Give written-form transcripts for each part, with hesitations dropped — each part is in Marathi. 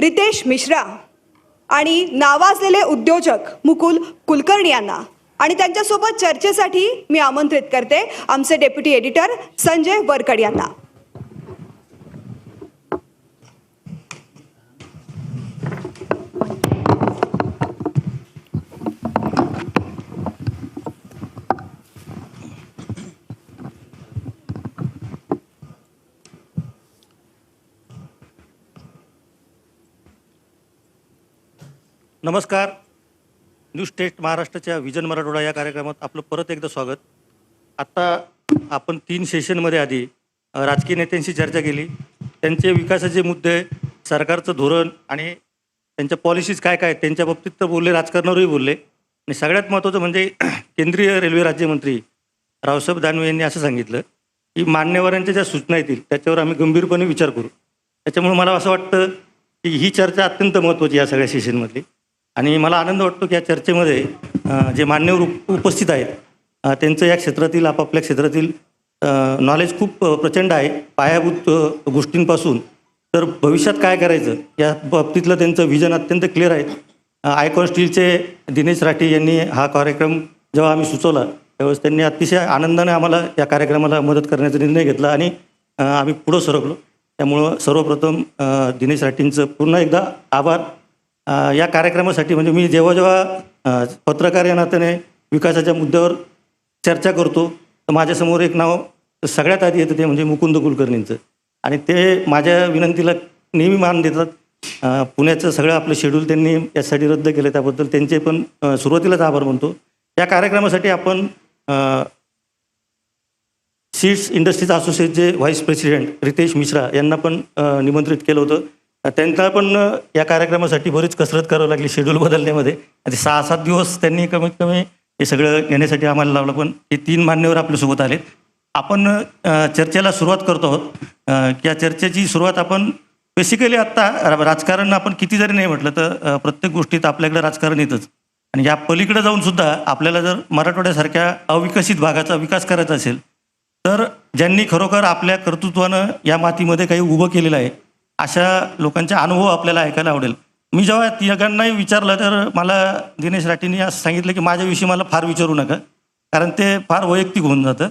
रितेश मिश्रा आणि नावाजलेले उद्योजक मुकुल कुलकर्णी यांना आणि त्यांच्यासोबत चर्चेसाठी मी आमंत्रित करते आमचे डेप्युटी एडिटर संजय वरकड यांना. नमस्कार. न्यू स्टेट महाराष्ट्राच्या विजन मराठवाडा या कार्यक्रमात आपलं परत एकदा स्वागत. आत्ता आपण 3 सेशनमध्ये आधी राजकीय नेत्यांशी चर्चा केली. त्यांचे विकासाचे मुद्दे, सरकारचं धोरण आणि त्यांच्या पॉलिसीज काय काय त्यांच्या बाबतीत तर बोलले, राजकारणावरही बोलले. आणि सगळ्यात महत्त्वाचं म्हणजे केंद्रीय रेल्वे राज्यमंत्री रावसाहेब दानवे यांनी असं सांगितलं की मान्यवरांच्या ज्या सूचना येतील त्याच्यावर आम्ही गंभीरपणे विचार करू. त्याच्यामुळे मला असं वाटतं की ही चर्चा अत्यंत महत्त्वाची या सगळ्या सेशनमधली. आणि मला आनंद वाटतो की या चर्चेमध्ये जे मान्यवर उपस्थित आहेत त्यांचं या क्षेत्रातील, आपापल्या क्षेत्रातील नॉलेज खूप प्रचंड आहे. पायाभूत गोष्टींपासून तर भविष्यात काय करायचं या बाबतीतलं त्यांचं विजन अत्यंत क्लिअर आहे. आयकॉन स्टीलचे दिनेश राठी यांनी हा कार्यक्रम जेव्हा आम्ही सुचवला त्यावेळेस त्यांनी अतिशय आनंदाने आम्हाला या कार्यक्रमाला मदत करण्याचा निर्णय घेतला आणि आम्ही पुढं सरकलो. त्यामुळं सर्वप्रथम दिनेश राठींचं पुन्हा एकदा आभार. या कार्यक्रमासाठी म्हणजे मी जेव्हा पत्रकार या नात्याने विकासाच्या मुद्द्यावर चर्चा करतो तर माझ्यासमोर एक नाव सगळ्यात आधी येतं ते म्हणजे मुकुंद कुलकर्णींचं. आणि ते माझ्या विनंतीला नेहमी मान देतात. पुण्याचं सगळं आपलं शेड्यूल त्यांनी यासाठी रद्द केलं, त्याबद्दल त्यांचे पण सुरुवातीलाच आभार मानतो. या कार्यक्रमासाठी आपण सीड्स इंडस्ट्रीज असोसिएशनचे व्हाईस प्रेसिडेंट रितेश मिश्रा यांना पण निमंत्रित केलं होतं. त्यांना पण या कार्यक्रमासाठी बरीच कसरत करावी लागली शेड्यूल बदलण्यामध्ये. आणि 6-7 दिवस त्यांनी कमीत कमी हे सगळं घेण्यासाठी आम्हाला लावलं. पण हे 3 मान्यवर आपल्यासोबत आलेत. आपण चर्चेला सुरुवात करतो आहोत. या चर्चेची सुरुवात आपण बेसिकली आत्ता राजकारण आपण किती जरी नाही म्हटलं तर प्रत्येक गोष्टीत आपल्याकडे राजकारण येतंच. आणि या पलीकडे जाऊनसुद्धा आपल्याला जर मराठवाड्यासारख्या अविकसित भागाचा विकास करायचा असेल तर ज्यांनी खरोखर आपल्या कर्तृत्वानं या मातीमध्ये काही उभं केलेलं आहे अशा लोकांचे अनुभव आपल्याला ऐकायला आवडेल. मी जेव्हा तिघांनाही विचारलं तर मला दिनेश राठींनी असं सांगितलं की माझ्याविषयी मला फार विचारू नका, कारण ते फार वैयक्तिक होऊन जातं.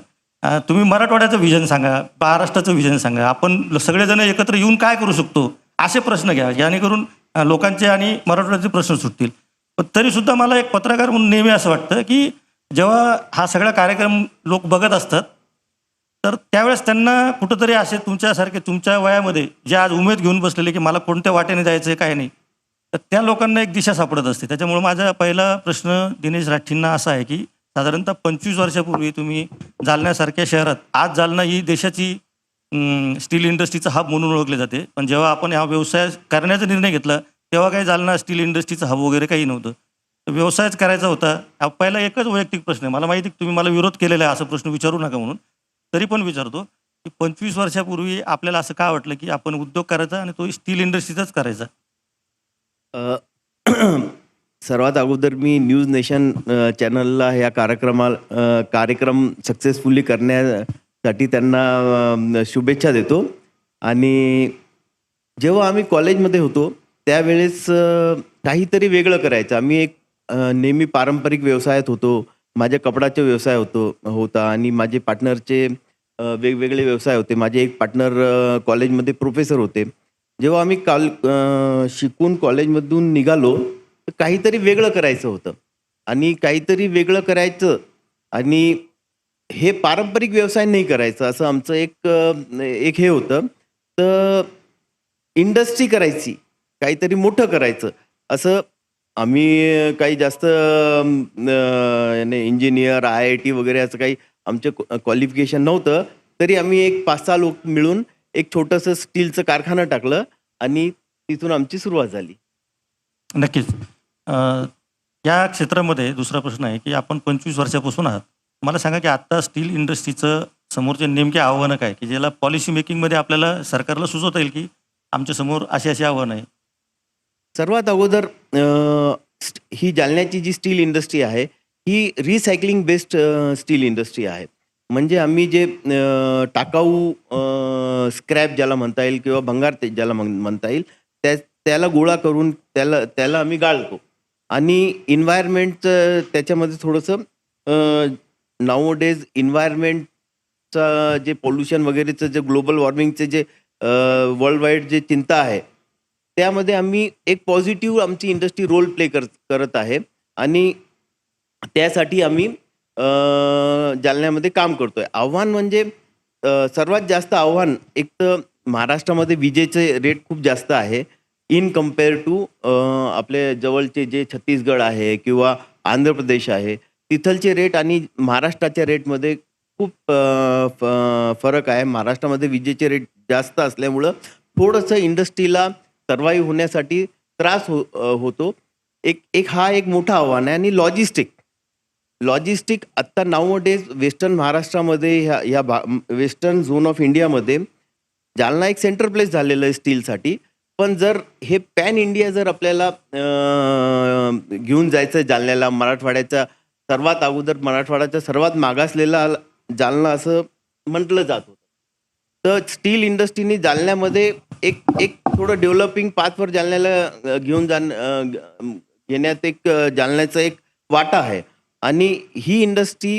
तुम्ही मराठवाड्याचं विजन सांगा, महाराष्ट्राचं विजन सांगा, आपण सगळेजण एकत्र येऊन काय करू शकतो असे प्रश्न घ्या, जेणेकरून लोकांचे आणि मराठवाड्याचे प्रश्न सुटतील. पण तरीसुद्धा मला एक पत्रकार म्हणून नेहमी असं वाटतं की जेव्हा हा सगळा कार्यक्रम लोक बघत असतात तर त्यावेळेस त्यांना कुठंतरी असे तुमच्यासारखे तुमच्या वयामध्ये जे आज उमेद घेऊन बसलेले की मला कोणत्या वाटेने जायचं आहे काय नाही, तर त्या लोकांना एक दिशा सापडत असते. त्याच्यामुळे माझा पहिला प्रश्न दिनेश राठींना असा आहे की साधारणतः 25 वर्षापूर्वी तुम्ही जालन्यासारख्या शहरात, आज जालना ही देशाची स्टील इंडस्ट्रीचं हब म्हणून ओळखले जाते, पण जेव्हा आपण हा व्यवसाय करण्याचा निर्णय घेतला तेव्हा काही जालना स्टील इंडस्ट्रीचं हब वगैरे काही नव्हतं. व्यवसायच करायचा होता. पहिला एकच वैयक्तिक प्रश्न आहे, मला माहिती की तुम्ही मला विरोध केलेला आहे असं प्रश्न विचारू नका म्हणून, तरी पण विचारतो की 25 वर्षापूर्वी आपल्याला असं का वाटलं की आपण उद्योग करायचा आणि तो स्टील इंडस्ट्रीचाच करायचा? सर्वात अगोदर मी न्यूज नेशन चॅनलला ह्या कार्यक्रम सक्सेसफुली करण्यासाठी त्यांना शुभेच्छा देतो. आणि जेव्हा आम्ही कॉलेजमध्ये होतो त्यावेळेस काहीतरी वेगळं करायचं. आम्ही एक नेहमी पारंपरिक व्यवसायात होतो. माझ्या कपडाचा व्यवसाय होता आणि माझे पार्टनरचे वेगवेगळे व्यवसाय होते. माझे एक पार्टनर कॉलेजमध्ये प्रोफेसर होते. जेव्हा आम्ही शिकून कॉलेजमधून निघालो तर काहीतरी वेगळं करायचं होतं आणि काहीतरी वेगळं करायचं आणि हे पारंपरिक व्यवसाय नाही करायचं असं आमचं एक हे होतं. तर इंडस्ट्री करायची, काहीतरी मोठं करायचं असं. आम्ही काही जास्त इंजिनियर IIT वगैरे असं काही आमचं क्वालिफिकेशन नव्हतं, तरी आम्ही एक 5-6 लोक मिळून एक छोटंसं स्टीलचं कारखाना टाकलं आणि तिथून आमची सुरुवात झाली. नक्कीच. या क्षेत्रामध्ये दुसरा प्रश्न आहे की आपण 25 वर्षापासून आहात. मला सांगा की आत्ता स्टील इंडस्ट्रीचं समोरचे नेमके आव्हानं काय की ज्याला पॉलिसी मेकिंगमध्ये आपल्याला सरकारला सुचवता येईल की आमच्या समोर अशी अशी आव्हानं आहे? सर्वात अगोदर ही जालन्याची जी स्टील इंडस्ट्री आहे ही रिसायकलिंग बेस्ड स्टील इंडस्ट्री आहे. म्हणजे आम्ही जे टाकाऊ स्क्रॅप ज्याला म्हणता येईल किंवा भंगार ते ज्याला म्हणता येईल त्याला गोळा करून त्याला आम्ही गाळतो आणि इन्व्हायरमेंटचं त्याच्यामध्ये थोडंसं नाऊ डेज इन्व्हायरमेंटचं जे पोल्युशन वगैरेचं जे ग्लोबल वॉर्मिंगचे जे वर्ल्ड वाईड जे चिंता आहे त्यामध्ये आम्ही एक पॉझिटिव्ह आमची इंडस्ट्री रोल प्ले करत आहे आणि त्यासाठी आम्ही जालन्यामध्ये काम करतोय. आव्हान म्हणजे सर्वात जास्त आव्हान एक तर महाराष्ट्रामध्ये विजेचे रेट खूप जास्त आहे इन कम्पेअर टू आपले जवळचे जे छत्तीसगड आहे किंवा आंध्र प्रदेश आहे. तिथलचे रेट आणि महाराष्ट्राच्या रेटमध्ये खूप फरक आहे. महाराष्ट्रामध्ये विजेचे रेट जास्त असल्यामुळं थोडंसं इंडस्ट्रीला सर्वाईव्ह होण्यासाठी त्रास होतो. हा एक मोठं आव्हान आहे. आणि लॉजिस्टिक आत्ता नाऊ डेज वेस्टर्न महाराष्ट्रामध्ये ह्या वेस्टर्न झोन ऑफ इंडियामध्ये जालना एक सेंटर प्लेस झालेलं आहे स्टीलसाठी. पण जर हे पॅन इंडिया जर आपल्याला घेऊन जायचं जालन्याला, सर्वात अगोदर मराठवाड्याचा सर्वात मागासलेला जालना असं म्हटलं जात होतं. तर स्टील इंडस्ट्रीने जालन्यामध्ये एक थोडं डेव्हलपिंग पाथवर जालन्याला घेण्यात एक जालन्याचा एक वाटा आहे. आणि ही इंडस्ट्री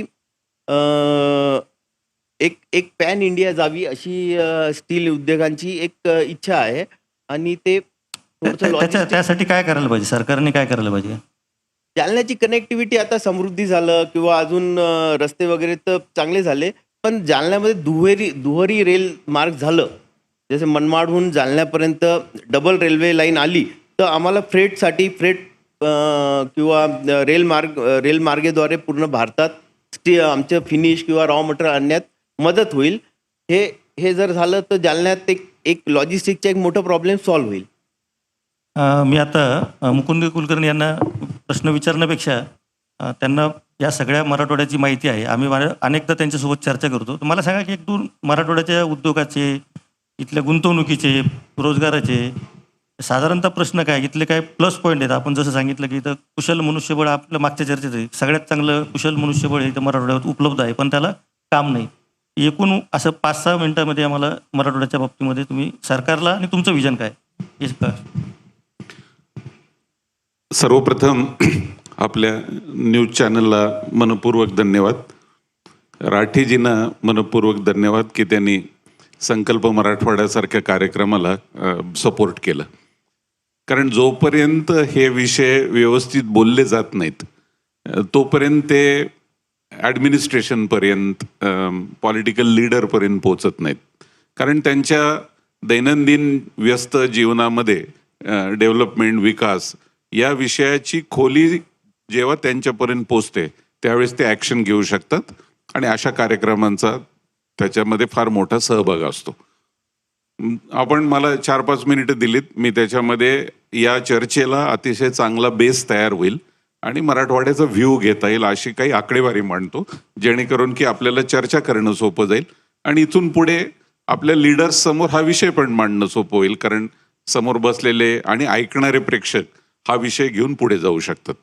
एक पॅन इंडिया जावी अशी स्टील उद्योगांची एक इच्छा आहे. आणि ते त्यासाठी काय करायला पाहिजे, सरकारने काय करायला पाहिजे? जालन्याची कनेक्टिव्हिटी आता समृद्धी झालं किंवा अजून रस्ते वगैरे तर चांगले झाले, पण जालन्यामध्ये दुहेरी रेल मार्ग झालं, जसे मनमाडहून जालन्यापर्यंत डबल रेल्वे लाईन आली तर आम्हाला फ्रेट किंवा रेल मार्गेद्वारे पूर्ण भारतात आमचं फिनिश किंवा रॉ मटेरियल आणण्यात मदत होईल. हे जर झालं तर जालन्यात एक लॉजिस्टिकचा एक मोठा प्रॉब्लेम सॉल्व्ह होईल. मी आता मुकुंद कुलकर्णी यांना प्रश्न विचारण्यापेक्षा त्यांना या सगळ्या मराठवाड्याची माहिती आहे. आम्ही अनेकदा त्यांच्यासोबत चर्चा करतो. तर मला सांगा की 1-2 मराठवाड्याच्या उद्योगाचे, इथल्या गुंतवणुकीचे, रोजगाराचे साधारणतः प्रश्न काय, इथले काय प्लस पॉईंट आहेत? आपण जसं सांगितलं की इथं कुशल मनुष्यबळ, आपलं मागच्या चर्चेत आहे, सगळ्यात चांगलं कुशल मनुष्यबळ इथं मराठवाड्यात उपलब्ध आहे, पण त्याला काम नाही. एकूण असं 5-6 मिनिटांमध्ये आम्हाला मराठवाड्याच्या बाबतीमध्ये तुम्ही सरकारला आणि तुमचं विजन काय हे का? सर्वप्रथम आपल्या न्यूज चॅनलला मनपूर्वक धन्यवाद. राठीजींना मनपूर्वक धन्यवाद की त्यांनी संकल्प मराठवाड्यासारख्या कार्यक्रमाला सपोर्ट केलं. कारण जोपर्यंत हे विषय व्यवस्थित बोलले जात नाहीत तोपर्यंत ते ॲडमिनिस्ट्रेशनपर्यंत, पॉलिटिकल लीडरपर्यंत पोचत नाहीत. कारण त्यांच्या दैनंदिन व्यस्त जीवनामध्ये डेव्हलपमेंट, विकास या विषयाची खोली जेव्हा त्यांच्यापर्यंत पोचते त्यावेळेस ते ॲक्शन घेऊ शकतात आणि अशा कार्यक्रमांचा त्याच्यामध्ये फार मोठा सहभाग असतो. आपण मला 4-5 मिनिटं दिलीत, मी त्याच्यामध्ये या चर्चेला अतिशय चांगला बेस तयार होईल आणि मराठवाड्याचा व्ह्यू घेता येईल अशी काही आकडेवारी मांडतो, जेणेकरून की आपल्याला चर्चा करणं सोपं जाईल आणि इथून पुढे आपल्या लीडर्स समोर हा विषय पण मांडणं सोपं होईल. कारण समोर बसलेले आणि ऐकणारे प्रेक्षक हा विषय घेऊन पुढे जाऊ शकतात.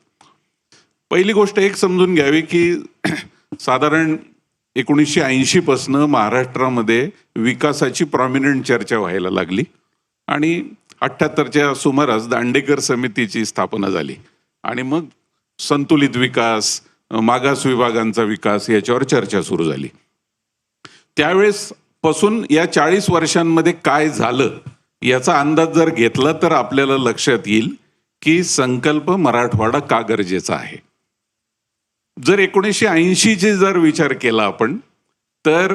पहिली गोष्ट एक समजून घ्यावी की साधारण 1980 पासनं महाराष्ट्रामध्ये विकासाची प्रॉमिनंट चर्चा व्हायला लागली आणि 78च्या सुमारास दांडेकर समितीची स्थापना झाली आणि मग संतुलित विकास, मागास विभागांचा विकास याच्यावर चर्चा सुरू झाली. त्यावेळेस पासून या 40 वर्षांमध्ये काय झालं याचा अंदाज जर घेतला तर आपल्याला लक्षात येईल की संकल्प मराठवाडा का गरजेचा आहे. जर 1980चे जर विचार केला आपण तर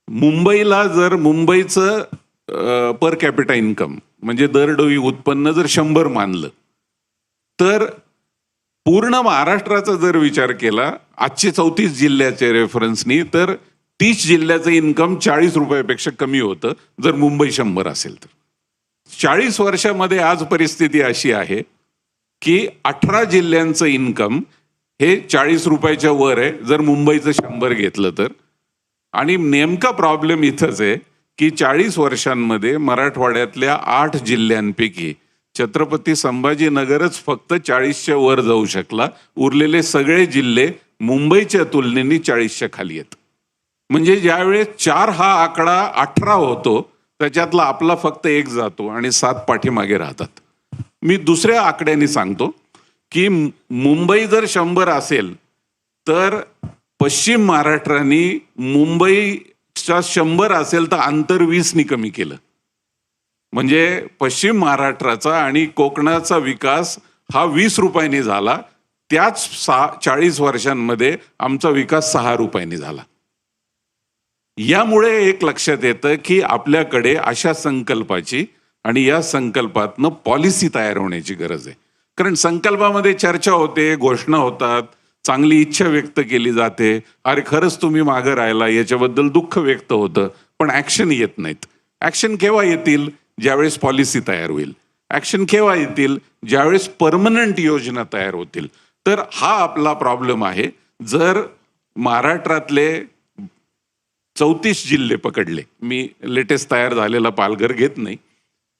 मुंबईला जर मुंबईचं पर कॅपिटा इन्कम म्हणजे दरडोई उत्पन्न जर 100 मानलं तर पूर्ण महाराष्ट्राचा जर विचार केला आजचे 34 जिल्ह्याच्या रेफरन्सनी तर 30 जिल्ह्याचं इन्कम 40 रुपयापेक्षा कमी होतं जर मुंबई 100 असेल तर. 40 वर्षामध्ये आज परिस्थिती अशी आहे की 18 जिल्ह्यांचं इन्कम हे 40 रुपयाच्या वर आहे जर मुंबईचं 100 घेतलं तर. आणि नेमका प्रॉब्लेम इथंच आहे की 40 वर्षांमध्ये मराठवाड्यातल्या 8 जिल्ह्यांपैकी छत्रपती संभाजीनगरच फक्त 40च्या वर जाऊ शकला. उरलेले सगळे जिल्हे मुंबईच्या तुलनेने 40च्या खाली आहेत. म्हणजे ज्यावेळेस 4 हा आकडा 18 होतो त्याच्यातला आपला फक्त 1 जातो आणि 7 पाठीमागे राहतात. मी दुसऱ्या आकड्याने सांगतो की मुंबई जर 100 असेल तर पश्चिम महाराष्ट्राने मुंबईच्या 100 असेल तर अंतर 20 कमी केलं. म्हणजे पश्चिम महाराष्ट्राचा आणि कोकणाचा विकास हा 20 रुपयांनी झाला. त्याच 40 वर्षांमध्ये आमचा विकास 6 रुपयांनी झाला. यामुळे एक लक्षात येतं की आपल्याकडे अशा संकल्पाची आणि या संकल्पातनं पॉलिसी तयार होण्याची गरज आहे. कारण संकल्पामध्ये चर्चा होते, घोषणा होतात, चांगली इच्छा व्यक्त केली जाते, अरे खरंच तुम्ही मागं राहिला याच्याबद्दल दुःख व्यक्त होतं, पण ऍक्शन येत नाहीत. ऍक्शन केव्हा येतील? ज्यावेळेस पॉलिसी तयार होईल. ऍक्शन केव्हा येतील? ज्यावेळेस परमनंट योजना तयार होतील. तर हा आपला प्रॉब्लेम आहे. जर महाराष्ट्रातले 34 जिल्हे पकडले, मी लेटेस्ट तयार झालेला पालघर घेत नाही,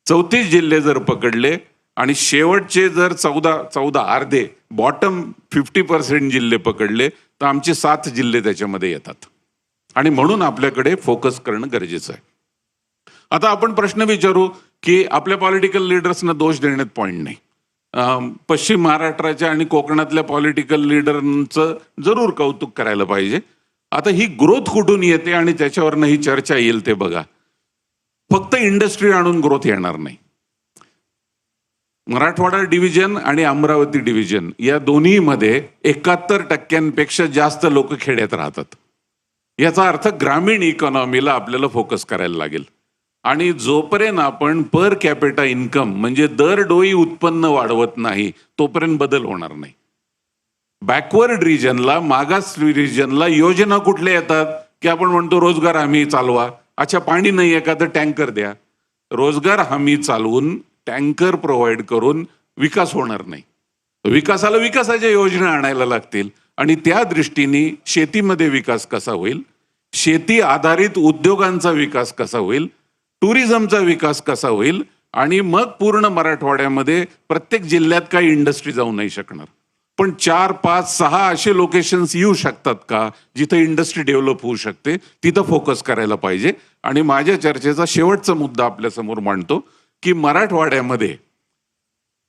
34 जिल्हे जर पकडले आणि शेवटचे जर 14 अर्धे बॉटम 50% जिल्हे पकडले तर आमचे 7 जिल्हे त्याच्यामध्ये येतात. आणि म्हणून आपल्याकडे फोकस करणं गरजेचं आहे. आता आपण प्रश्न विचारू की आपल्या पॉलिटिकल लिडर्सना दोष देण्यात पॉईंट नाही. पश्चिम महाराष्ट्राच्या आणि कोकणातल्या पॉलिटिकल लिडरचं जरूर कौतुक करायला पाहिजे. आता ही ग्रोथ कुठून येते आणि त्याच्यावरनं ही चर्चा येईल ते बघा. फक्त इंडस्ट्री आणून ग्रोथ येणार नाही. मराठवाडा डिव्हिजन आणि अमरावती डिव्हिजन या दोन्हीमध्ये 71% जास्त लोक खेड्यात राहतात. याचा अर्थ ग्रामीण इकॉनॉमीला आपल्याला फोकस करायला लागेल. आणि जोपर्यंत आपण पर कॅपिटा इन्कम म्हणजे दर डोई उत्पन्न वाढवत नाही तोपर्यंत बदल होणार नाही. बॅकवर्ड रिजनला, मागास रिजनला योजना कुठल्या येतात की आपण म्हणतो रोजगार हमी चालवा. अच्छा, पाणी नाही आहे का तर टँकर द्या. रोजगार हमी चालवून टँकर प्रोव्हाइड करून विकास होणार नाही. विकासाला विकासाच्या योजना आणायला लागतील. आणि त्या दृष्टीने शेतीमध्ये विकास कसा होईल, शेती आधारित उद्योगांचा विकास कसा होईल, टुरिझमचा विकास कसा होईल, आणि मग पूर्ण मराठवाड्यामध्ये प्रत्येक जिल्ह्यात काही इंडस्ट्री जाऊ नाही शकणार, पण 4, 5, 6 असे लोकेशन्स येऊ शकतात का जिथे इंडस्ट्री डेव्हलप होऊ शकते, तिथं फोकस करायला पाहिजे. आणि माझ्या चर्चेचा शेवटचा मुद्दा आपल्या समोर मांडतो की मराठवाड्यामध्ये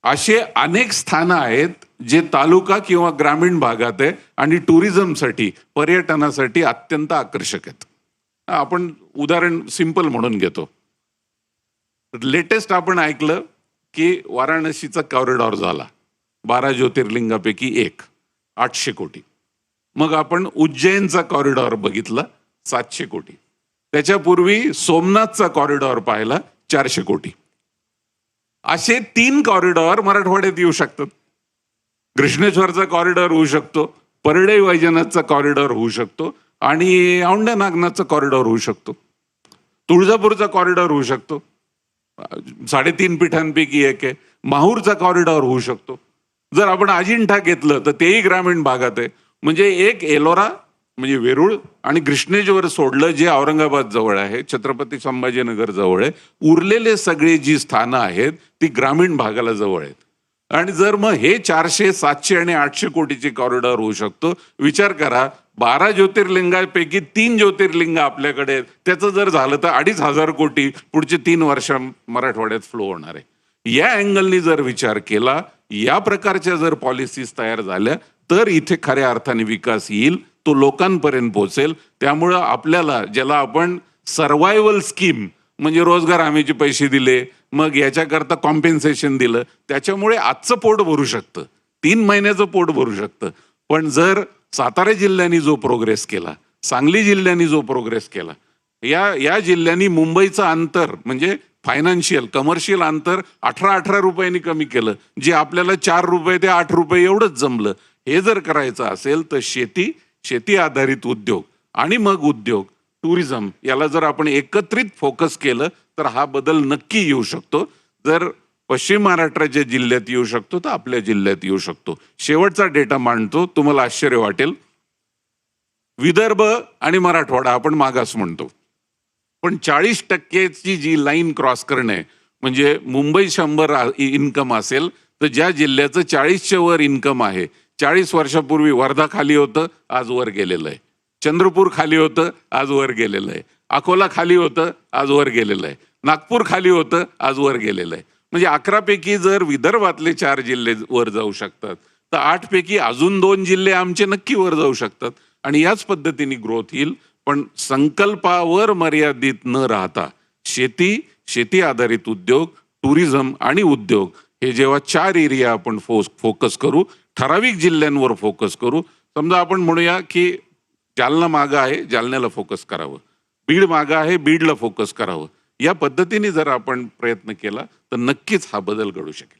असे अनेक स्थानं आहेत जे तालुका किंवा ग्रामीण भागात आहे आणि टुरिझमसाठी, पर्यटनासाठी अत्यंत आकर्षक आहेत. आपण उदाहरण सिंपल म्हणून घेतो. लेटेस्ट आपण ऐकलं की वाराणसीचा कॉरिडॉर झाला, 12 ज्योतिर्लिंगापैकी एक, 800 कोटी. मग आपण उज्जैनचा कॉरिडॉर बघितला, 700 कोटी. त्याच्यापूर्वी सोमनाथचा कॉरिडॉर पाहिला, 400 कोटी. असे 3 कॉरिडॉर मराठवाड्यात येऊ शकतात. कृष्णेश्वरचा कॉरिडॉर होऊ शकतो, परळई वैजनाथचा कॉरिडॉर होऊ शकतो आणि औंढ्या नागनाथचा कॉरिडॉर होऊ शकतो, तुळजापूरचा कॉरिडॉर होऊ शकतो, 3.5 पीठांपैकी एक आहे, माहूरचा कॉरिडॉर होऊ शकतो. जर आपण अजिंठा घेतलं तर तेही ग्रामीण भागात आहे. म्हणजे एक एलोरा म्हणजे वेरूळ आणि कृष्णेश्वर सोडलं जे औरंगाबाद जवळ आहे, छत्रपती संभाजीनगर जवळ आहे, उरलेले सगळे जी स्थानं आहेत ती ग्रामीण भागाला जवळ आहेत. आणि जर मग हे 400, 700 आणि 800 कोटीचे कॉरिडॉर होऊ शकतो, विचार करा 12 ज्योतिर्लिंगापैकी 3 ज्योतिर्लिंग आपल्याकडे, त्याचं जर झालं तर 2,500 कोटी पुढचे 3 वर्ष मराठवाड्यात फ्लो होणार आहे. या अँगलनी जर विचार केला, या प्रकारच्या जर पॉलिसीज तयार झाल्या तर इथे खऱ्या अर्थाने विकास येईल, तो लोकांपर्यंत पोहोचेल. त्यामुळं आपल्याला, ज्याला आपण सर्व्हायव्हल स्कीम म्हणजे रोजगार हमीचे पैसे दिले, मग याच्याकरता कॉम्पेन्सेशन दिलं, त्याच्यामुळे आजचं पोट भरू शकतं, 3 महिन्याचं पोट भरू शकतं. पण जर सातारा जिल्ह्यांनी जो प्रोग्रेस केला, सांगली जिल्ह्यांनी जो प्रोग्रेस केला, या जिल्ह्यांनी मुंबईचं अंतर म्हणजे फायनान्शियल कमर्शियल अंतर 18 रुपयांनी कमी केलं, जे आपल्याला 4 रुपये ते 8 रुपये एवढंच जमलं. हे जर करायचं असेल तर शेती आधारित उद्योग आणि मग उद्योग, टुरिझम याला जर आपण एकत्रित फोकस केलं तर हा बदल नक्की येऊ शकतो. जर पश्चिम महाराष्ट्राच्या जिल्ह्यात येऊ शकतो तर आपल्या जिल्ह्यात येऊ शकतो. शेवटचा डेटा मांडतो, तुम्हाला आश्चर्य वाटेल. विदर्भ आणि मराठवाडा आपण मागास म्हणतो, पण 40% जी लाईन क्रॉस करणे म्हणजे मुंबई 100 इन्कम असेल तर ज्या जिल्ह्याचं 40च्या वर इन्कम आहे, 40 वर्षापूर्वी वर्धा खाली होतं, आज वर गेलेलं आहे. चंद्रपूर खाली होतं, आज वर गेलेलं आहे. अकोला खाली होतं, आज वर गेलेलं आहे. नागपूर खाली होतं, आज वर गेलेलं आहे. म्हणजे 11 पैकी जर विदर्भातले 4 जिल्हे वर जाऊ शकतात, तर 8 पैकी अजून 2 जिल्हे आमचे नक्की वर जाऊ शकतात आणि याच पद्धतीने ग्रोथ येईल. पण संकल्पावर मर्यादित न राहता शेती आधारित उद्योग, टुरिझम आणि उद्योग हे जेव्हा 4 एरिया आपण फोकस करू, ठराविक जिल्ह्यांवर फोकस करू. समजा आपण म्हणूया की जालना मागं आहे, जालन्याला फोकस करावं, बीड मागं आहे, बीडला फोकस करावं. या पद्धतीने जर आपण प्रयत्न केला तर नक्कीच हा बदल घडू शकेल.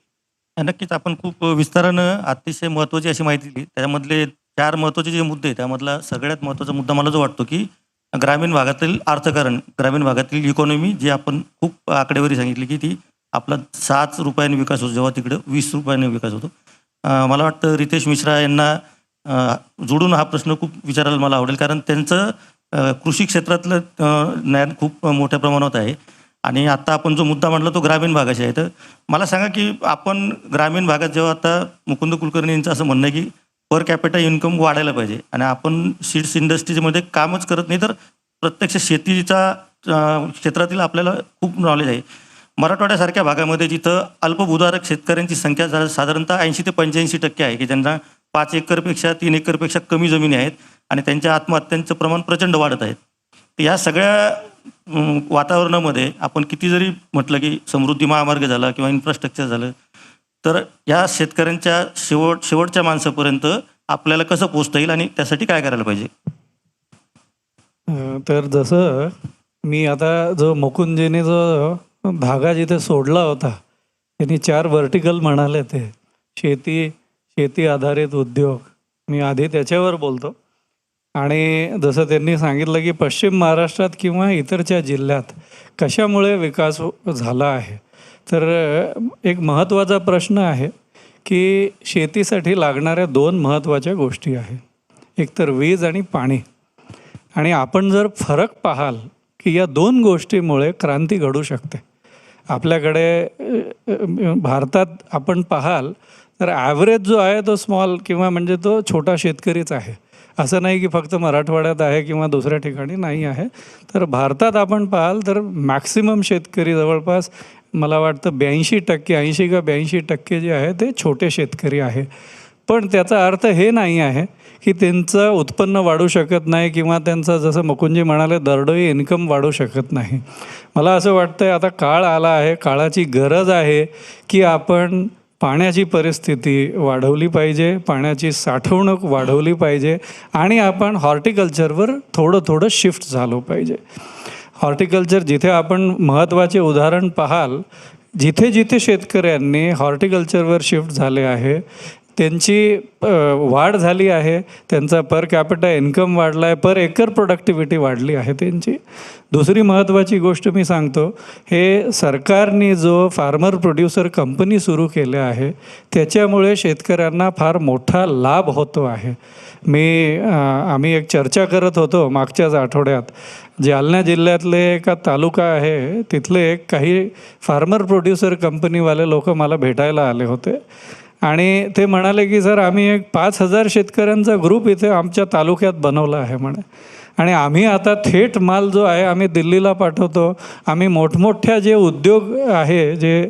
नक्कीच आपण खूप विस्तारानं अतिशय महत्त्वाची अशी माहिती दिली. त्याच्यामधले 4 महत्त्वाचे जे मुद्दे आहेत, त्यामधला सगळ्यात महत्त्वाचा मुद्दा मला जो वाटतो की ग्रामीण भागातील अर्थकारण, ग्रामीण भागातील इकॉनॉमी, जी आपण खूप आकडेवारी सांगितली की ती आपला 7 रुपयाने विकास होतो, जेव्हा तिकडं 20 रुपयाने विकास होतो. मला वाटतं रितेश मिश्रा यांना जोडून हा प्रश्न खूप विचारायला मला आवडेल, कारण त्यांचं कृषी क्षेत्रातलं ज्ञान खूप मोठ्या प्रमाणात आहे. आणि आत्ता आपण जो मुद्दा म्हटला तो ग्रामीण भागाचा आहे. तर मला सांगा की आपण ग्रामीण भागात जेव्हा आता मुकुंद कुलकर्णी यांचं असं म्हणणं आहे की पर कॅपिटा इन्कम वाढायला पाहिजे आणि आपण सीड्स इंडस्ट्रीमध्ये कामच करत नाही, तर प्रत्यक्ष शेतीचा क्षेत्रातील आपल्याला खूप नॉलेज आहे. मराठवाड्यासारख्या भागामध्ये जिथं अल्पभूधारक शेतकऱ्यांची संख्या साधारणतः 80 ते 85% आहे, की ज्यांना 5 एकरपेक्षा 3 एकरपेक्षा कमी जमिनी आहेत आणि त्यांच्या आत्महत्यांचं प्रमाण प्रचंड वाढत आहे. तर या सगळ्या वातावरणामध्ये आपण किती जरी म्हटलं की समृद्धी महामार्ग झाला किंवा इन्फ्रास्ट्रक्चर झालं, तर या शेतकऱ्यांच्या शेवटच्या माणसापर्यंत आपल्याला कसं पोहोचता येईल आणि त्यासाठी काय करायला पाहिजे? तर जसं मी आता जो मुकुंदजीने जो धागा जिथे सोडला होता, त्यांनी 4 व्हर्टिकल म्हणाले, ते शेती आधारित उद्योग, मी आधी त्याच्यावर बोलतो. आणि जसं त्यांनी सांगितलं की पश्चिम महाराष्ट्रात किंवा इतरच्या जिल्ह्यात कशामुळे विकास झाला आहे, तर एक महत्त्वाचा प्रश्न आहे की शेतीसाठी लागणाऱ्या 2 महत्त्वाच्या गोष्टी आहे, एक तर वीज आणि पाणी. आणि आपण जर फरक पाहाल की या 2 गोष्टीमुळे क्रांती घडू शकते. आपल्याकडे भारतात आपण पाहाल तर ॲव्हरेज जो आहे तो स्मॉल किंवा म्हणजे तो छोटा शेतकरीच आहे. असं नाही की फक्त मराठवाड्यात आहे किंवा दुसऱ्या ठिकाणी नाही आहे. तर भारतात आपण पाहाल तर मॅक्सिमम शेतकरी जवळपास मला वाटतं 82% 80 का 82% जे आहे ते छोटे शेतकरी आहे. पण त्याचा अर्थ हे नाही आहे की त्यांचं उत्पन्न वाढू शकत नाही किंवा त्यांचं जसं मुकुंदजी म्हणाले दरडोई इन्कम वाढू शकत नाही. मला असं वाटतं आता काळ आला आहे, काळाची गरज आहे की आपण पाण्याची परिस्थिती वाढवली पाहिजे, पाण्याची साठवणूक वाढवली पाहिजे आणि आपण हॉर्टिकल्चरवर थोडं शिफ्ट झालो पाहिजे. हॉर्टिकल्चर जिथे आपण महत्त्वाचे उदाहरण पाहाल, जिथे जिथे शेतकऱ्यांनी हॉर्टिकल्चरवर शिफ्ट झाले आहे त्यांची वाढ झाली आहे, त्यांचा पर कॅपिटा इन्कम वाढला आहे, पर एकर प्रोडक्टिव्हिटी वाढली आहे त्यांची. दुसरी महत्त्वाची गोष्ट मी सांगतो, हे सरकारने जो फार्मर प्रोड्युसर कंपनी सुरू केल्या आहे त्याच्यामुळे शेतकऱ्यांना फार मोठा लाभ होतो आहे. आम्ही एक चर्चा करत होतो मागच्याच आठवड्यात, जालना जिल्ह्यातले एका तालुका आहे तिथले एक काही फार्मर प्रोड्युसर कंपनीवाले लोक मला भेटायला आले होते आणि ते म्हणाले की सर आम्ही एक 5,000 शेतकऱ्यांचा ग्रुप इथे आमच्या तालुक्यात बनवला आहे म्हणे. आणि आम्ही आता थेट माल जो आहे आम्ही दिल्लीला पाठवतो. आम्ही मोठमोठ्या जे उद्योग आहे जे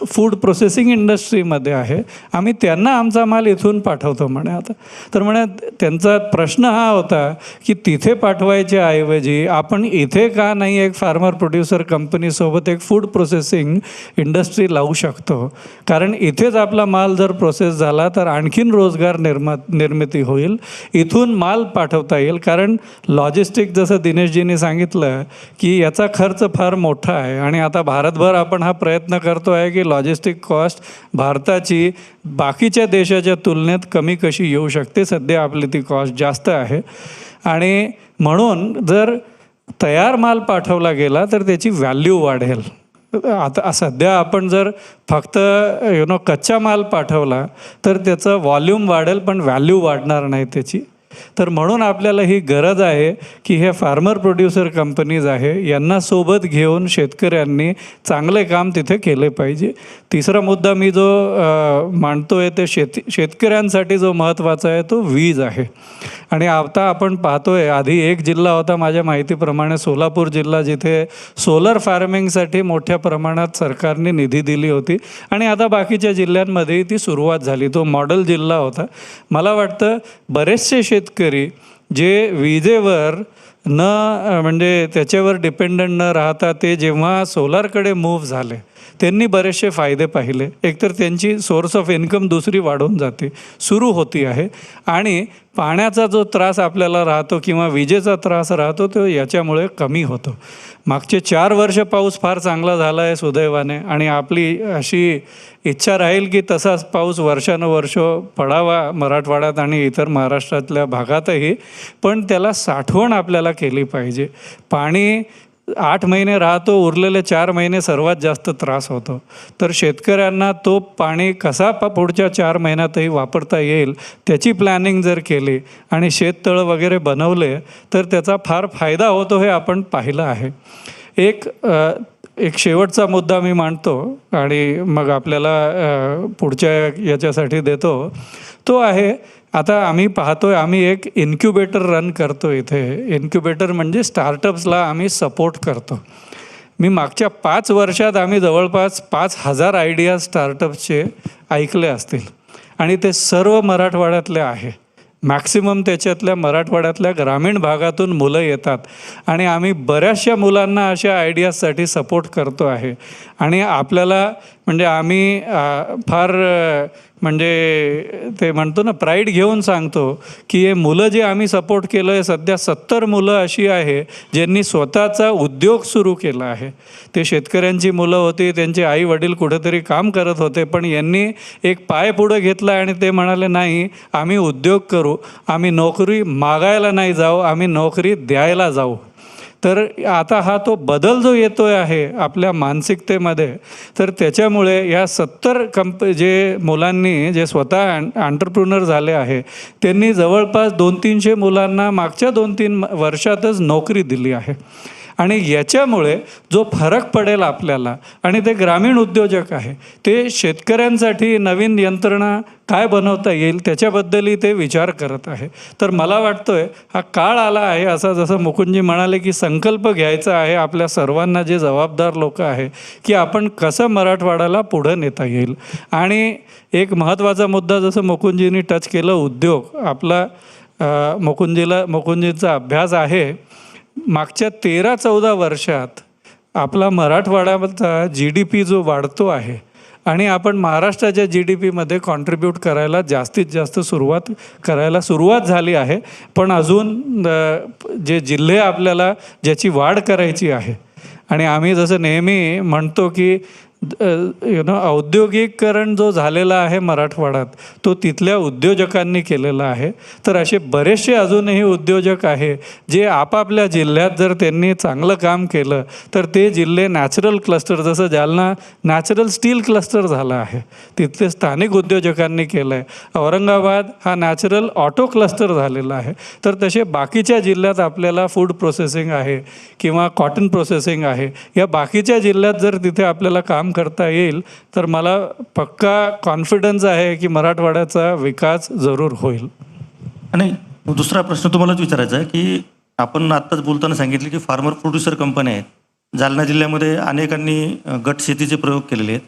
फूड प्रोसेसिंग इंडस्ट्रीमध्ये आहे आम्ही त्यांना आमचा माल इथून पाठवतो म्हणे. आता तर म्हणे त्यांचा प्रश्न हा होता की तिथे पाठवायच्या ऐवजी आपण इथे का नाही एक फार्मर प्रोड्युसर कंपनीसोबत एक फूड प्रोसेसिंग इंडस्ट्री लावू शकतो, कारण इथेच आपला माल जर प्रोसेस झाला तर आणखीन रोजगार निर्मिती होईल, इथून माल पाठवता येईल. कारण लॉजिस्टिक जसं दिनेशजींनी सांगितलं की याचा खर्च फार मोठा आहे आणि आता भारतभर आपण हा प्रयत्न करतो आहे की लॉजिस्टिक कॉस्ट भारताची बाकीच्या देशाच्या तुलनेत कमी कशी येऊ शकते. सध्या आपली ती कॉस्ट जास्त आहे आणि म्हणून जर तयार माल पाठवला गेला तर त्याची व्हॅल्यू वाढेल. आता सध्या आपण जर फक्त कच्चा माल पाठवला तर त्याचं व्हॉल्यूम वाढेल पण व्हॅल्यू वाढणार नाही त्याची. तर म्हणून आपल्याला ही गरज आहे की हे फार्मर प्रोड्युसर कंपनीज आहे यांना सोबत घेऊन शेतकऱ्यांनी चांगले काम तिथे केले पाहिजे. तिसरा मुद्दा मी जो मांडतो आहे ते शेतकऱ्यांसाठी जो महत्त्वाचा आहे तो वीज आहे. आणि आता आपण पाहतोय, आधी एक जिल्हा होता माझ्या माहितीप्रमाणे सोलापूर जिल्हा, जिथे सोलर फार्मिंगसाठी मोठ्या प्रमाणात सरकारने निधी दिली होती आणि आता बाकीच्या जिल्ह्यांमध्ये ती सुरुवात झाली. तो मॉडेल जिल्हा होता. मला वाटतं बरेचसे शेतकरी जे विजेवर म्हणजे त्याच्यावर डिपेंडंट न राहता ते जेव्हा सोलारकडे मूव्ह झाले त्यांनी बरेचसे फायदे पाहिले. एकतर त्यांची सोर्स ऑफ इन्कम दुसरी वाढून जाते, सुरू होती आहे. आणि पाण्याचा जो त्रास आपल्याला राहतो किंवा विजेचा त्रास राहतो तो याच्यामुळे कमी होतो. मागचे 4 वर्ष पाऊस फार चांगला झाला आहे सुदैवाने, आणि आपली अशी इच्छा राहील की तसाच पाऊस वर्षानुवर्ष पडावा मराठवाड्यात आणि इतर महाराष्ट्रातल्या भागातही. पण त्याला साठवण आपल्याला केली पाहिजे. पाणी 8 महिने राहतो, उरलेले 4 महिने सर्वात जास्त त्रास होतो. तर शेतकऱ्यांना तो पाणी कसा पुढच्या 4 महिन्यातही वापरता येईल त्याची प्लॅनिंग जर केली आणि शेततळं वगैरे बनवले तर त्याचा फार फायदा होतो, हे आपण पाहिलं आहे. एक शेवटचा मुद्दा मी मांडतो आणि मग आपल्याला पुढच्या याच्यासाठी देतो. तो आहे, आता आम्ही पाहतोय, आम्ही एक इन्क्युबेटर रन करतो इथे. इन्क्युबेटर म्हणजे स्टार्टअप्सला आम्ही सपोर्ट करतो. मी मागच्या 5 वर्षात आम्ही जवळपास 5,000 आयडिया स्टार्टअप्सचे ऐकले असतील आणि ते सर्व मराठवाड्यातले आहे. मॅक्सिमम त्याच्यातल्या मराठवाड्यातल्या ग्रामीण भागातून मुलं येतात आणि आम्ही बऱ्याचशा मुलांना अशा आयडियाजसाठी सपोर्ट करतो आहे. आणि आपल्याला म्हणजे आम्ही फार म्हणजे ते म्हणतो ना, प्राईड घेऊन सांगतो की हे मुलं जे आम्ही सपोर्ट केलं आहे, सध्या 70 मुलं अशी आहे ज्यांनी स्वतःचा उद्योग सुरू केला आहे. ते शेतकऱ्यांची मुलं होती, त्यांचे आई वडील कुठेतरी काम करत होते, पण यांनी एक पाय पुढं घेतला आणि ते म्हणाले नाही, आम्ही उद्योग करू, आम्ही नोकरी मागायला नाही जाऊ, आम्ही नोकरी द्यायला जाऊ. तर आता हा तो बदल जो येतो आहे आपल्या मानसिकतेमध्ये, तर त्याच्यामुळे या 70 जे मुलांनी जे स्वतः एंटरप्रेन्योर झाले आहे त्यांनी जवळपास 200-300 मुलांना मागच्या 2-3 वर्षातच नोकरी दिली आहे. आणि याच्यामुळे जो फरक पडेल आपल्याला, आणि ते ग्रामीण उद्योजक आहे, ते शेतकऱ्यांसाठी नवीन यंत्रणा काय बनवता येईल त्याच्याबद्दलही ते विचार करत आहे. तर मला वाटतोय हा काळ आला आहे, असा जसं मुकुंदजी म्हणाले की संकल्प घ्यायचा आहे आपल्या सर्वांना, जे जबाबदार लोक आहे, की आपण कसं मराठवाड्याला पुढं नेता येईल. आणि एक महत्त्वाचा मुद्दा जसं मुकुंदजींनी टच केलं, उद्योग. आपला मुकुंदजींचा अभ्यास आहे. मागच्या 13-14 वर्षात आपला मराठवाड्याचा GDP जो वाढतो आहे आणि आपण महाराष्ट्राच्या GDPमध्ये कॉन्ट्रीब्यूट करायला जास्तीत जास्त सुरुवात झाली आहे. पण अजून जे जिल्हे आपल्याला ज्याची वाढ करायची आहे, आणि आम्ही जसं नेहमी म्हणतो की औद्योगिकरण जो झालेला आहे मराठवाड्यात तो तिथल्या उद्योजकांनी केलेला आहे. तर असे बरेचसे अजूनही उद्योजक आहे जे आपापल्या जिल्ह्यात जर त्यांनी चांगलं काम केलं तर ते जिल्हे नॅचरल क्लस्टर, जसं जालना नॅचरल स्टील क्लस्टर झाला आहे, तिथले स्थानिक उद्योजकांनी केलं आहे. औरंगाबाद हा नॅचरल ऑटो क्लस्टर झालेला आहे. तर तसे बाकीच्या जिल्ह्यात आपल्याला फूड प्रोसेसिंग आहे किंवा कॉटन प्रोसेसिंग आहे, या बाकीच्या जिल्ह्यात जर तिथे आपल्याला काम करता येईल तर मला पक्का कॉन्फिडन्स आहे की मराठवाड्याचा विकास जरूर होईल. आणि दुसरा प्रश्न तुम्हालाच विचारायचा आहे की आपण आत्ताच बोलताना सांगितले की फार्मर प्रोड्युसर कंपन्या आहेत. जालना जिल्ह्यामध्ये अनेकांनी गट शेतीचे प्रयोग केलेले आहेत.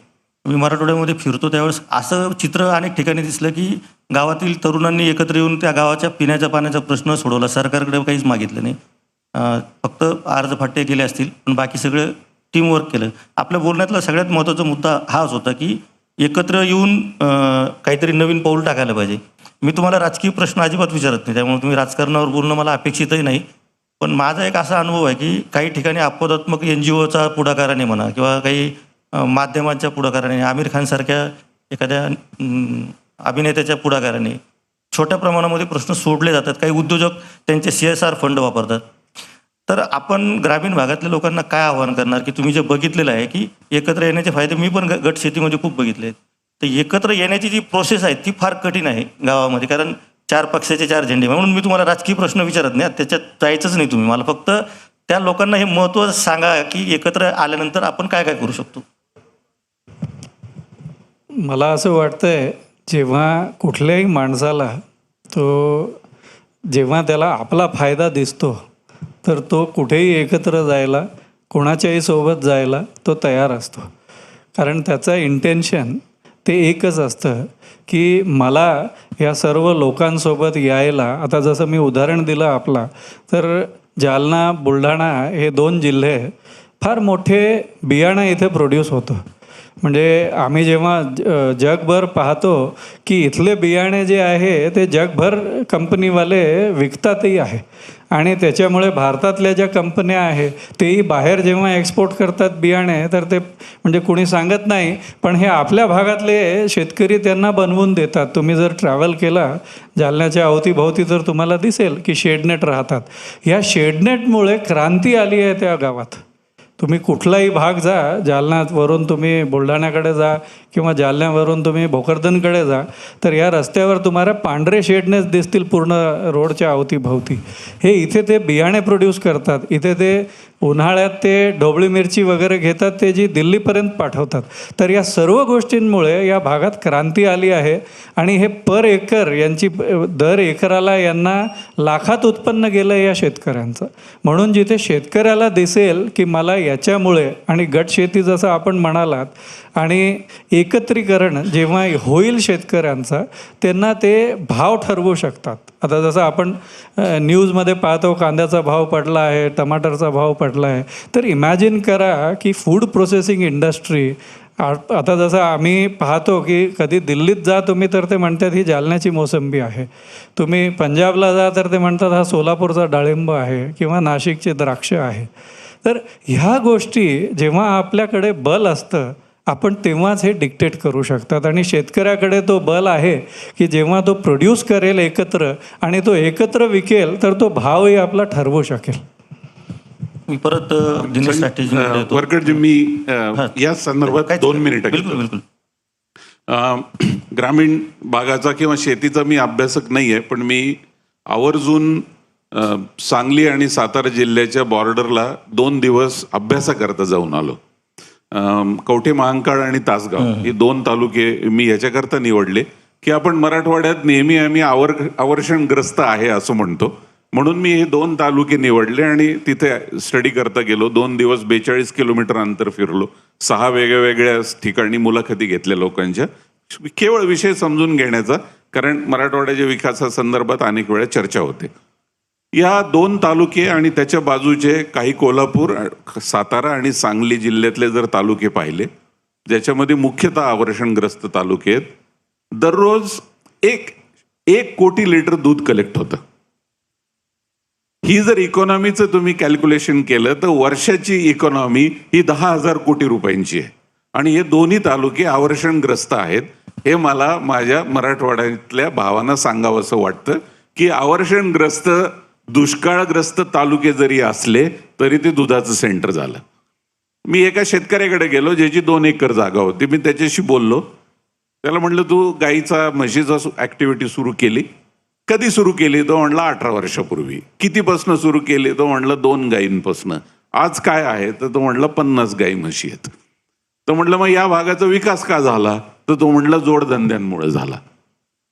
मी मराठवाड्यामध्ये फिरतो त्यावेळेस असं चित्र अनेक ठिकाणी दिसलं की गावातील तरुणांनी एकत्र येऊन त्या गावाच्या पिण्याच्या पाण्याचा प्रश्न सोडवला. सरकारकडे काहीच मागितलं नाही, फक्त अर्ज फाटे केले असतील, पण बाकी सगळं टीमवर्क केलं. आपल्या बोलण्यातला सगळ्यात महत्त्वाचा मुद्दा हाच होता की एकत्र येऊन काहीतरी नवीन पाऊल टाकायला पाहिजे. मी तुम्हाला राजकीय प्रश्न अजिबात विचारत नाही, त्यामुळे तुम्ही राजकारणावर बोलणं मला अपेक्षितही नाही. पण माझा एक असा अनुभव आहे की काही ठिकाणी अपवादात्मक NGOचा पुढाकाराने म्हणा किंवा काही माध्यमांच्या पुढाकाराने, आमिर खानसारख्या एखाद्या अभिनेत्याच्या पुढाकाराने छोट्या प्रमाणामध्ये प्रश्न सोडले जातात. काही उद्योजक त्यांचे CSR फंड वापरतात. तर आपण ग्रामीण भागातल्या लोकांना काय आव्हान करणार की तुम्ही जे बघितलेलं आहे की एकत्र येण्याचे फायदे मी पण गट शेतीमध्ये खूप बघितले आहेत. तर एकत्र येण्याची जी प्रोसेस आहे ती फार कठीण आहे गावामध्ये, कारण 4 पक्षाचे 4 झेंडे, म्हणून मी तुम्हाला राजकीय प्रश्न विचारत नाही, त्याच्यात जायचंच नाही तुम्ही. मला फक्त त्या लोकांना हे महत्त्व सांगा की एकत्र आल्यानंतर आपण काय काय करू शकतो. मला असं वाटतंय जेव्हा कुठल्याही माणसाला जेव्हा त्याला आपला फायदा दिसतो तर तो कुठेही एकत्र जायला, कोणाच्याही सोबत जायला तो तयार असतो. कारण त्याचं इंटेन्शन ते एकच असतं की मला या सर्व लोकांसोबत यायला. आता जसं मी उदाहरण दिलं आपला, तर जालना बुलढाणा हे 2 जिल्हे फार मोठे बियाणं इथे प्रोड्यूस होतं. म्हणजे आम्ही जेव्हा जगभर पाहतो की इथले बियाणे जे आहे ते जगभर कंपनीवाले विकतातही आहे, आणि त्याच्यामुळे भारतातल्या ज्या कंपन्या आहे तेही बाहेर जेव्हा एक्सपोर्ट करतात बियाणे, तर ते म्हणजे कुणी सांगत नाही, पण हे आपल्या भागातले शेतकरी त्यांना बनवून देतात. तुम्ही जर ट्रॅव्हल केला जालन्याच्या अवतीभोवती तर तुम्हाला दिसेल की शेडनेट राहतात. या शेडनेटमुळे क्रांती आली आहे त्या गावात. तुम्ही कुठलाही भाग जा, जालन्यावरून तुम्ही बुलढाण्याकडे जा किंवा जालन्यावरून तुम्ही भोकरदनकडे जा, तर या रस्त्यावर तुम्हाला पांढरे शेडनेच दिसतील पूर्ण रोडच्या अवतीभोवती. हे इथे ते बियाणे प्रोड्यूस करतात. इथे ते उन्हाळ्यात ते ढोबळी मिरची वगैरे घेतात, ते जी दिल्लीपर्यंत पाठवतात. तर या सर्व गोष्टींमुळे या भागात क्रांती आली आहे, आणि हे पर एकर यांची दर एकराला यांना लाखात उत्पन्न गेलं या शेतकऱ्यांचं. म्हणून जिथे शेतकऱ्याला दिसेल की मला याच्यामुळे, आणि गटशेती जसं आपण म्हणालात, आणि एकत्रीकरण जेव्हा होईल शेतकऱ्यांचा, त्यांना ते भाव ठरवू शकतात. आता जसं आपण न्यूजमध्ये पाहतो कांद्याचा भाव पडला आहे, टमाटरचा भाव पडला आहे, तर इमॅजिन करा की फूड प्रोसेसिंग इंडस्ट्री. आता जसं आम्ही पाहतो की कधी दिल्लीत जा तुम्ही तर ते म्हणतात ही जालन्याची मोसंबी आहे, तुम्ही पंजाबला जा तर ते म्हणतात हा सोलापूरचा डाळिंब आहे किंवा नाशिकची द्राक्ष आहे. तर ह्या गोष्टी जेव्हा आपल्याकडे बल असतं आपण तेव्हाच हे डिक्टेट करू शकतात. आणि शेतकऱ्याकडे तो बल आहे की जेव्हा तो प्रोड्यूस करेल एकत्र आणि तो एकत्र विकेल तर तो भावही आपला ठरवू शकेल. मी परत दिनेश स्ट्रॅटेजीकडे येतो. वरकडजी मी या संदर्भात 2 मिनिटं बिलकुल बिलकुल. ग्रामीण भागाचा किंवा शेतीचा मी अभ्यासक नाही आहे, पण मी आवर्जून सांगली आणि सातारा जिल्ह्याच्या बॉर्डरला 2 दिवस अभ्यासाकरता जाऊन आलो. कवठे महांकाळ आणि तासगाव हे 2 तालुके मी याच्याकरता निवडले की आपण मराठवाड्यात नेहमी आम्ही आवर्षणग्रस्त आहे असं म्हणतो, म्हणून मी हे 2 तालुके निवडले आणि तिथे स्टडी करता गेलो. 2 दिवस 42 किलोमीटर अंतर फिरलो, 6 वेगवेगळ्या ठिकाणी मुलाखती घेतल्या लोकांच्या, केवळ विषय समजून घेण्याचा, कारण मराठवाड्याच्या विकासासंदर्भात अनेक वेळा चर्चा होते. या 2 तालुके आणि त्याच्या बाजूचे काही कोल्हापूर, सातारा आणि सांगली जिल्ह्यातले जर तालुके पाहिले, ज्याच्यामध्ये मुख्यतः आवर्षणग्रस्त तालुके आहेत, दररोज 1 कोटी लिटर दूध कलेक्ट होतं. ही जर इकॉनॉमीचं तुम्ही कॅल्क्युलेशन केलं तर वर्षाची इकॉनॉमी ही 10,000 कोटी रुपयांची आहे. आणि हे दोन्ही तालुके आवर्षणग्रस्त आहेत. हे मला माझ्या मराठवाड्यातल्या भावांना सांगावंसं वाटतं की आवर्षणग्रस्त दुष्काळग्रस्त तालुके जरी असले तरी ते दुधाचं सेंटर झालं. मी एका शेतकऱ्याकडे गेलो ज्याची 2 एकर जागा होती. मी त्याच्याशी बोललो, त्याला म्हटलं तू गाईचा म्हशीचा ऍक्टिव्हिटी सुरू केली, कधी सुरू केली? तो म्हणला 18 वर्षापूर्वी. कितीपासनं सुरू केली? तो म्हणलं 2 गायींपासनं. आज काय आहे? तर तो म्हणलं 50 गाई म्हशी आहेत. तर म्हटलं मग या भागाचा विकास का झाला? तर तो म्हणला जोडधंद्यांमुळे झाला.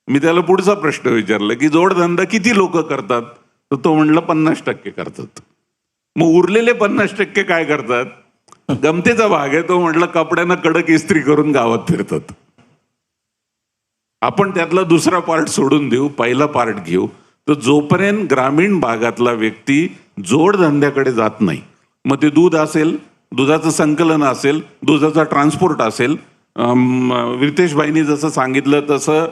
मी त्याला पुढचा प्रश्न विचारला की जोडधंदा किती लोक करतात? तर तो म्हणलं 50% करतात. मग उरलेले 50% काय करतात? गमतीचा भाग आहे, तो म्हणलं कपड्यांना कडक इस्त्री करून गावात फिरतात. आपण त्यातला दुसरा पार्ट सोडून देऊ, पहिला पार्ट घेऊ. तर जोपर्यंत ग्रामीण भागातला व्यक्ती जोडधंद्याकडे जात नाही, मग ते दूध असेल, दुधाचं संकलन असेल, दुधाचा ट्रान्सपोर्ट असेल, रितेशबाईंनी जसं सांगितलं तसं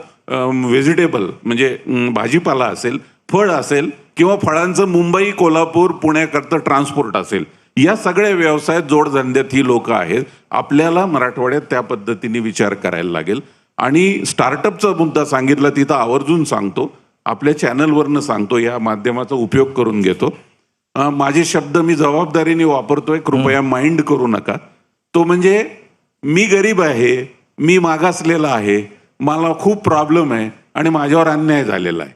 व्हेजिटेबल म्हणजे भाजीपाला असेल, फळ असेल किंवा फळांचं मुंबई, कोल्हापूर, पुण्याकरता ट्रान्सपोर्ट असेल, या सगळ्या व्यवसायात जोडधंद्यात ही लोक आहेत. आपल्याला मराठवाड्यात त्या पद्धतीने विचार करायला लागेल. आणि स्टार्टअपचा मुद्दा सांगितला तिथं आवर्जून सांगतो, आपल्या चॅनलवरनं सांगतो, या माध्यमाचा उपयोग करून घेतो. माझे शब्द मी जबाबदारीने वापरतोय, कृपया माइंड करू नका. तो म्हणजे मी गरीब आहे, मी मागासलेला आहे, मला खूप प्रॉब्लेम आहे आणि माझ्यावर अन्याय झालेला आहे.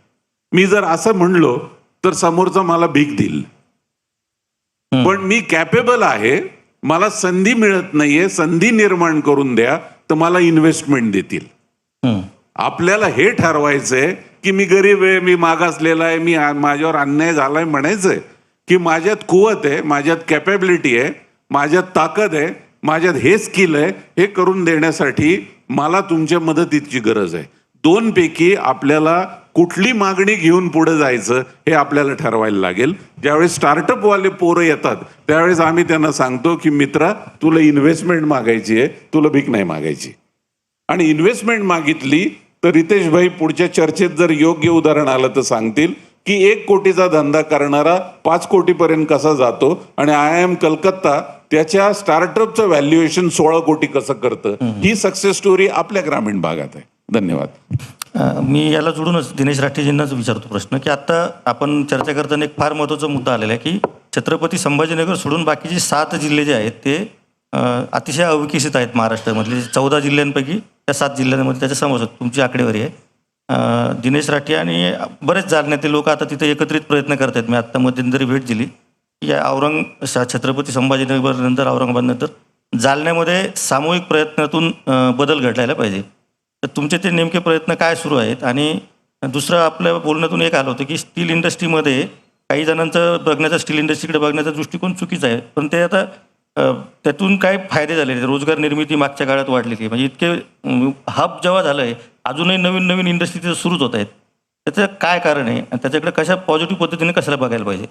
मी जर असं म्हणलो तर समोरचा मला भीक देईल. पण मी कॅपेबल आहे, मला संधी मिळत नाहीये, संधी निर्माण करून द्या, तर मला इन्व्हेस्टमेंट देतील. आपल्याला हे ठरवायचंय की मी गरीब आहे, मी मागासलेला आहे, माझ्यावर अन्याय झालाय म्हणायचंय, की माझ्यात कुवत आहे, माझ्यात कॅपेबिलिटी आहे, माझ्यात ताकद आहे, माझ्यात हे स्किल आहे, हे करून देण्यासाठी मला तुमच्या मदतीची गरज आहे. दोनपैकी आपल्याला कुठली मागणी घेऊन पुढे जायचं हे आपल्याला ठरवायला लागेल. ज्यावेळेस स्टार्टअपवाले पोरं येतात त्यावेळेस आम्ही त्यांना सांगतो की मित्रा, तुला इन्व्हेस्टमेंट मागायची आहे, तुला भीक नाही मागायची. आणि इन्व्हेस्टमेंट मागितली तर रितेश भाई पुढच्या चर्चेत जर योग्य उदाहरण आलं तर सांगतील की 1 कोटीचा धंदा करणारा 5 कोटीपर्यंत कसा जातो आणि IIM कलकत्ता त्याच्या स्टार्टअपचं व्हॅल्युएशन 16 कोटी कसं करतं. ही सक्सेस स्टोरी आपल्या ग्रामीण भागात आहे. धन्यवाद. मी याला जोडूनच दिनेश राठेजींनाच विचारतो प्रश्न, की आता आपण चर्चा करताना एक फार महत्त्वाचा मुद्दा आलेला आहे की छत्रपती संभाजीनगर सोडून बाकीचे 7 जिल्हे जे आहेत ते अतिशय अविकसित आहेत. महाराष्ट्रामधले 14 जिल्ह्यांपैकी त्या 7 जिल्ह्यांमध्ये त्याचा समावेश होतो. तुमची आकडेवारी आहे. दिनेश राठे आणि बरेच जालन्यातील लोक आता तिथे एकत्रित प्रयत्न करत आहेत. मी आत्ता मध्यंतरी भेट दिली. या छत्रपती संभाजीनगर नंतर औरंगाबाद नंतर जालन्यामध्ये सामूहिक प्रयत्नातून बदल घडायला पाहिजे. तर तुमचे ते नेमके प्रयत्न काय सुरू आहेत? आणि दुसरं आपल्या बोलण्यातून एक आलं होतं की स्टील इंडस्ट्रीमध्ये काही जणांचं बघण्याचा, स्टील इंडस्ट्रीकडे बघण्याचा दृष्टिकोन चुकीचा आहे, पण ते आता त्यातून काय फायदे झालेले, रोजगार निर्मिती मागच्या काळात वाढलेली आहे. म्हणजे इतके हब जेव्हा झालं आहे, अजूनही नवीन नवीन इंडस्ट्री तिथं सुरूच होत आहेत. त्याचं काय कारण आहे आणि त्याच्याकडे कशा पॉझिटिव्ह पद्धतीने कशाला बघायला पाहिजे?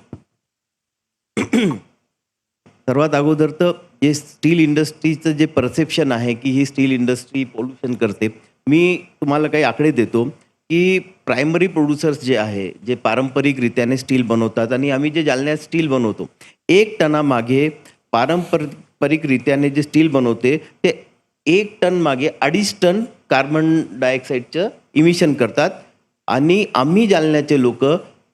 सर्वात अगोदर तर जे स्टील इंडस्ट्रीचं जे परसेप्शन आहे की ही स्टील इंडस्ट्री पोल्युशन करते, मी तुम्हाला काही आकडे देतो की प्रायमरी प्रोड्युसर्स जे आहे, जे पारंपरिकरित्याने स्टील बनवतात आणि आम्ही जे जालन्यात स्टील बनवतो, 1 टनामागे पारंपरिकरित्याने जे स्टील बनवते ते 1 टन मागे 2.5 टन कार्बन डायऑक्साईडचं इमिशन करतात. आणि आम्ही जालन्याचे लोक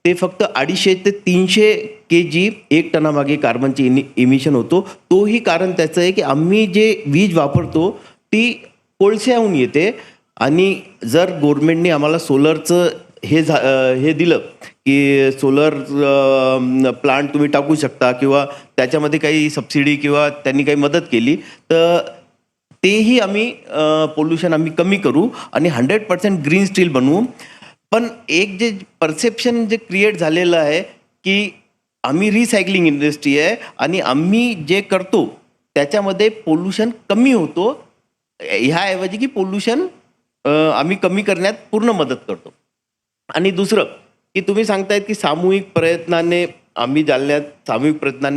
ते फक्त 250 ते 300 kg 1 टनामागे कार्बनची इमिशन होतो. तोही कारण त्याचं आहे की आम्ही जे वीज वापरतो ती कोळश्याहून येते. आणि जर गव्हर्नमेंटने आम्हाला सोलरचं हे दिलं की सोलर प्लांट तुम्ही टाकू शकता किंवा त्याच्यामध्ये काही सबसिडी किंवा त्यांनी काही मदत केली तर तेही आम्ही पोल्युशन आम्ही कमी करू आणि 100% ग्रीन स्टील बनवू. पण एक जे परसेप्शन जे क्रिएट झालेलं आहे की आम्ही रिसायकलिंग इंडस्ट्री आहे आणि आम्ही जे करतो त्याच्यामध्ये पोल्युशन कमी होतो, ह्याऐवजी की पोल्युशन आम्ही कमी करण्यात पूर्ण मदत करतो. आणि दुसरं की तुम्ही सांगतायत की सामूहिक प्रयत्नाने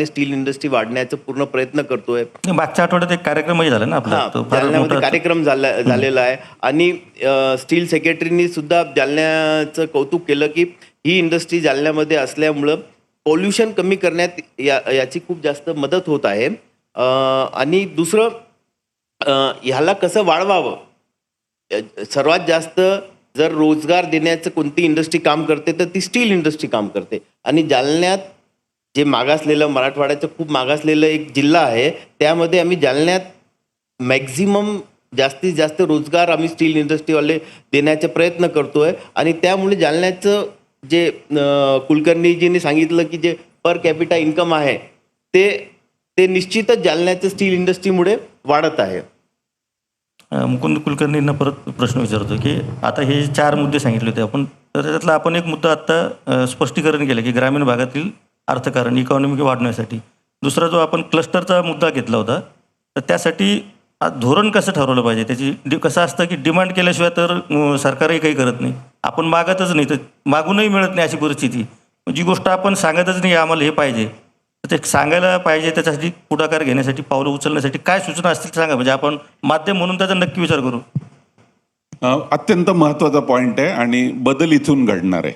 स्टील इंडस्ट्री वाढण्याचा पूर्ण प्रयत्न करतोय. मागच्या आठवड्यात एक कार्यक्रमही झाला ना आपला, तो फार जालन्यामध्ये मोठा कार्यक्रम झालेला आहे. आणि स्टील सेक्रेटरीनी सुद्धा जालन्याचं कौतुक केलं की ही इंडस्ट्री जालन्यामध्ये असल्यामुळं पॉल्युशन कमी करण्यात याची खूप जास्त मदत होत आहे. आणि दुसरं ह्याला कसं वाढवावं, सर्वात जास्त जर रोजगार देण्याचं कोणती इंडस्ट्री काम करते तर ती स्टील इंडस्ट्री काम करते. आणि जालन्यात जे मागासलेलं, मराठवाड्याचं खूप मागासलेलं एक जिल्हा आहे, त्यामध्ये आम्ही जालन्यात मॅक्झिमम जास्तीत जास्त रोजगार आम्ही स्टील इंडस्ट्रीवाले देण्याचा प्रयत्न करतोय. आणि त्यामुळे जालन्याचं जे कुलकर्णीजींनी सांगितलं की जे पर कॅपिटा इन्कम आहे ते निश्चितच जालन्याचं स्टील इंडस्ट्रीमुळे वाढत आहे. मुकुंद कुलकर्णींना परत प्रश्न विचारतो की आता हे 4 मुद्दे सांगितले होते आपण, तर त्याच्यातला आपण एक मुद्दा आत्ता स्पष्टीकरण केलं की ग्रामीण भागातील अर्थकारण, इकॉनॉमी वाढण्यासाठी. दुसरा जो आपण क्लस्टरचा मुद्दा घेतला होता, तर त्यासाठी धोरण कसं ठरवलं पाहिजे, त्याची कसं असतं की डिमांड केल्याशिवाय तर सरकारही काही करत नाही, आपण मागतच नाही, तर मागूनही मिळत नाही अशी परिस्थिती. जी गोष्ट आपण सांगतच नाही आम्हाला हे पाहिजे, तर ते सांगायला पाहिजे. त्याच्यासाठी पुढाकार घेण्यासाठी, पावलं उचलण्यासाठी काय सूचना असतील सांगा, म्हणजे आपण माध्यम म्हणून त्याचा नक्की विचार करू. अत्यंत महत्त्वाचा पॉईंट आहे आणि बदल इथून घडणार आहे.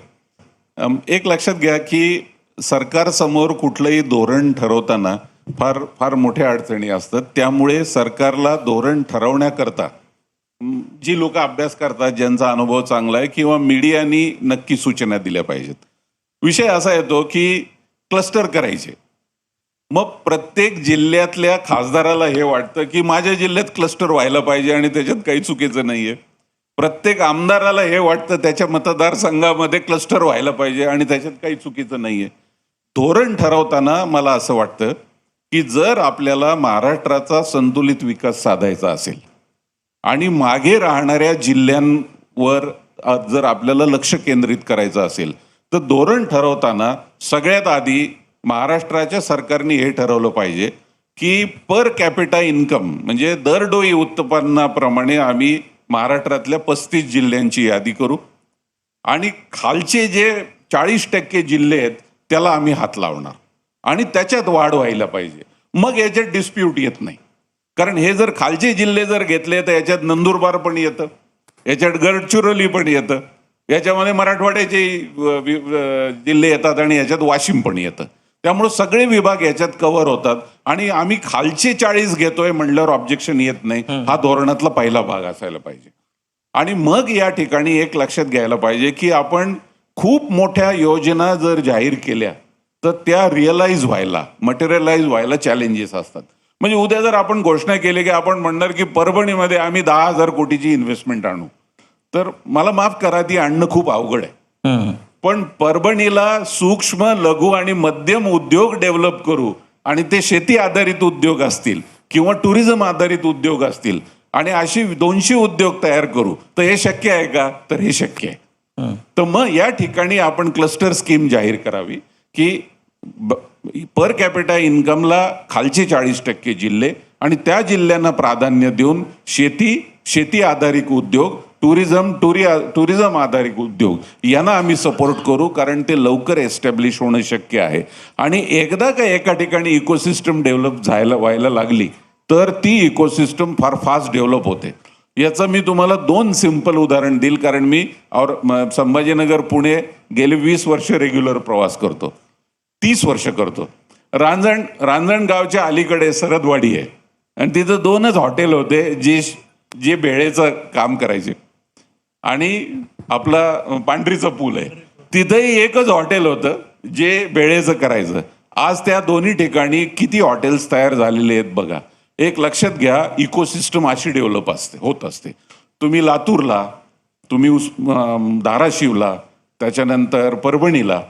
एक लक्षात घ्या की सरकारसमोर कुठलंही धोरण ठरवताना फार फार मोठ्या अडचणी असतात. त्यामुळे सरकारला धोरण ठरवण्याकरता जी लोक अभ्यास करतात, ज्यांचा अनुभव चांगला आहे, किंवा मीडियानी नक्की सूचना दिल्या पाहिजेत. विषय असा येतो की क्लस्टर करायचे. मग प्रत्येक जिल्ह्यातल्या खासदाराला हे वाटतं की माझ्या जिल्ह्यात क्लस्टर व्हायला पाहिजे आणि त्याच्यात काही चुकीचं नाहीये. प्रत्येक आमदाराला हे वाटतं त्याच्या मतदारसंघामध्ये क्लस्टर व्हायला पाहिजे आणि त्याच्यात काही चुकीचं नाहीये. धोरण ठरवताना मला असं वाटतं की जर आपल्याला महाराष्ट्राचा संतुलित विकास साधायचा असेल आणि मागे राहणाऱ्या जिल्ह्यांवर जर आपल्याला लक्ष केंद्रित करायचं असेल तर धोरण ठरवताना सगळ्यात आधी महाराष्ट्राच्या सरकारने हे ठरवलं पाहिजे की पर कॅपिटा इन्कम म्हणजे दरडोई उत्पन्नाप्रमाणे आम्ही महाराष्ट्रातल्या 35 जिल्ह्यांची यादी करू आणि खालचे जे 40% जिल्हे आहेत त्याला आम्ही हात लावणार आणि त्याच्यात वाढ व्हायला पाहिजे. मग याच्यात डिस्प्यूट येत नाही. कारण हे जर खालचे जिल्हे जर घेतले तर याच्यात नंदुरबार पण येतं, याच्यात गडचिरोली पण येतं, याच्यामध्ये मराठवाड्याचे जिल्हे येतात आणि याच्यात वाशिम पण येतं. त्यामुळे सगळे विभाग याच्यात कव्हर होतात आणि आम्ही खालचे 40 घेतोय म्हणल्यावर ऑब्जेक्शन येत नाही. हा धोरणातला पहिला भाग असायला पाहिजे. आणि मग या ठिकाणी एक लक्षात घ्यायला पाहिजे की आपण खूप मोठ्या योजना जर जाहीर केल्या तर त्या रिअलाइज व्हायला मटेरियलाइज व्हायला चॅलेंजेस असतात. म्हणजे उद्या जर आपण घोषणा केली की आपण म्हणणार की परभणीमध्ये आम्ही 10,000 कोटीची इन्व्हेस्टमेंट आणू तर मला माफ करा ती आणणं खूप अवघड आहे. पण परभणीला सूक्ष्म लघु आणि मध्यम उद्योग डेव्हलप करू आणि ते शेती आधारित उद्योग असतील किंवा टुरिझम आधारित उद्योग असतील आणि अशी 200 उद्योग तयार करू तर हे शक्य आहे का? तर हे शक्य आहे. तर मग या ठिकाणी आपण क्लस्टर स्कीम जाहीर करावी की पर कॅपिटा इन्कमला खालचे 40% जिल्हे आणि त्या जिल्ह्यांना प्राधान्य देऊन शेती आधारित उद्योग टुरिझम आधारित उद्योग यांना आम्ही सपोर्ट करू कारण ते लवकर एस्टॅब्लिश होणं शक्य आहे. आणि एकदा का एका ठिकाणी इकोसिस्टम डेव्हलप व्हायला लागली तर ती इकोसिस्टम फार फास्ट डेव्हलप होते. याचं मी तुम्हाला 2 सिंपल उदाहरण देईल कारण मी संभाजीनगर पुणे गेले 20 वर्ष रेग्युलर प्रवास करतो, 30 वर्ष करतो. रांजणगावच्या अलीकडे सरदवाडी आहे आणि तिथं 2च हॉटेल होते जे भेळेचं काम करायचे आणि आपला पांढरीचं पूल आहे तिथंही एकच हॉटेल होतं जे भेळेचं करायचं. आज त्या दोन्ही ठिकाणी किती हॉटेल्स तयार झालेले आहेत बघा. एक लक्षात घ्या, इकोसिस्टम अशी डेव्हलप होत असते. तुम्ही लातूरला, तुम्ही धाराशिवला, त्याच्यानंतर परभणीला,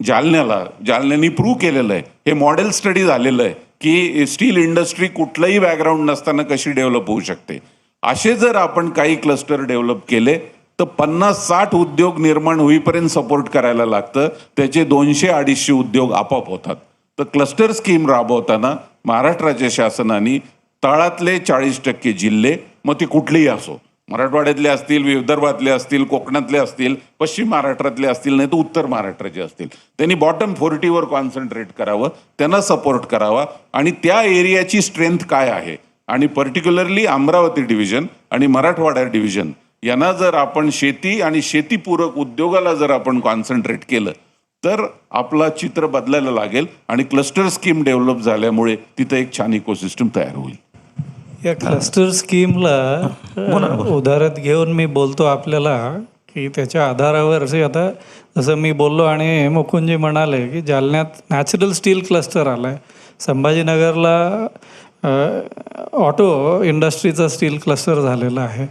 जालन्याने प्रूव्ह केलेलं आहे, हे मॉडेल स्टडी झालेलं आहे की स्टील इंडस्ट्री कुठलंही बॅकग्राऊंड नसताना कशी डेव्हलप होऊ शकते. असे जर आपण काही क्लस्टर डेव्हलप केले तर 50-60 उद्योग निर्माण होईपर्यंत सपोर्ट करायला लागतं. त्याचे 200-250 उद्योग आपोआप होतात. तर क्लस्टर स्कीम राबवताना महाराष्ट्राच्या शासनाने तळातले 40% जिल्हे, मग ते कुठलेही असो, मराठवाड्यातले असतील, विदर्भातले असतील, कोकणातले असतील, पश्चिम महाराष्ट्रातले असतील, नाही तर उत्तर महाराष्ट्राचे असतील, त्यांनी बॉटम 40वर कॉन्सन्ट्रेट करावं, त्यांना सपोर्ट करावा आणि त्या एरियाची स्ट्रेंथ काय आहे आणि पर्टिक्युलरली अमरावती डिव्हिजन आणि मराठवाडा डिव्हिजन यांना जर आपण शेती आणि शेतीपूरक उद्योगाला जर आपण कॉन्सन्ट्रेट केलं तर आपला चित्र बदलायला लागेल आणि क्लस्टर स्कीम डेव्हलप झाल्यामुळे तिथं एक छान इकोसिस्टम तयार होईल. या क्लस्टर स्कीमला उदाहरण घेऊन मी बोलतो आपल्याला की त्याच्या आधारावर आता जसं मी बोललो आणि मुकुंदजी म्हणाले की जालन्यात नॅचरल स्टील क्लस्टर आला आहे, संभाजीनगरला ऑटो इंडस्ट्रीचा स्टील क्लस्टर झालेला आहे,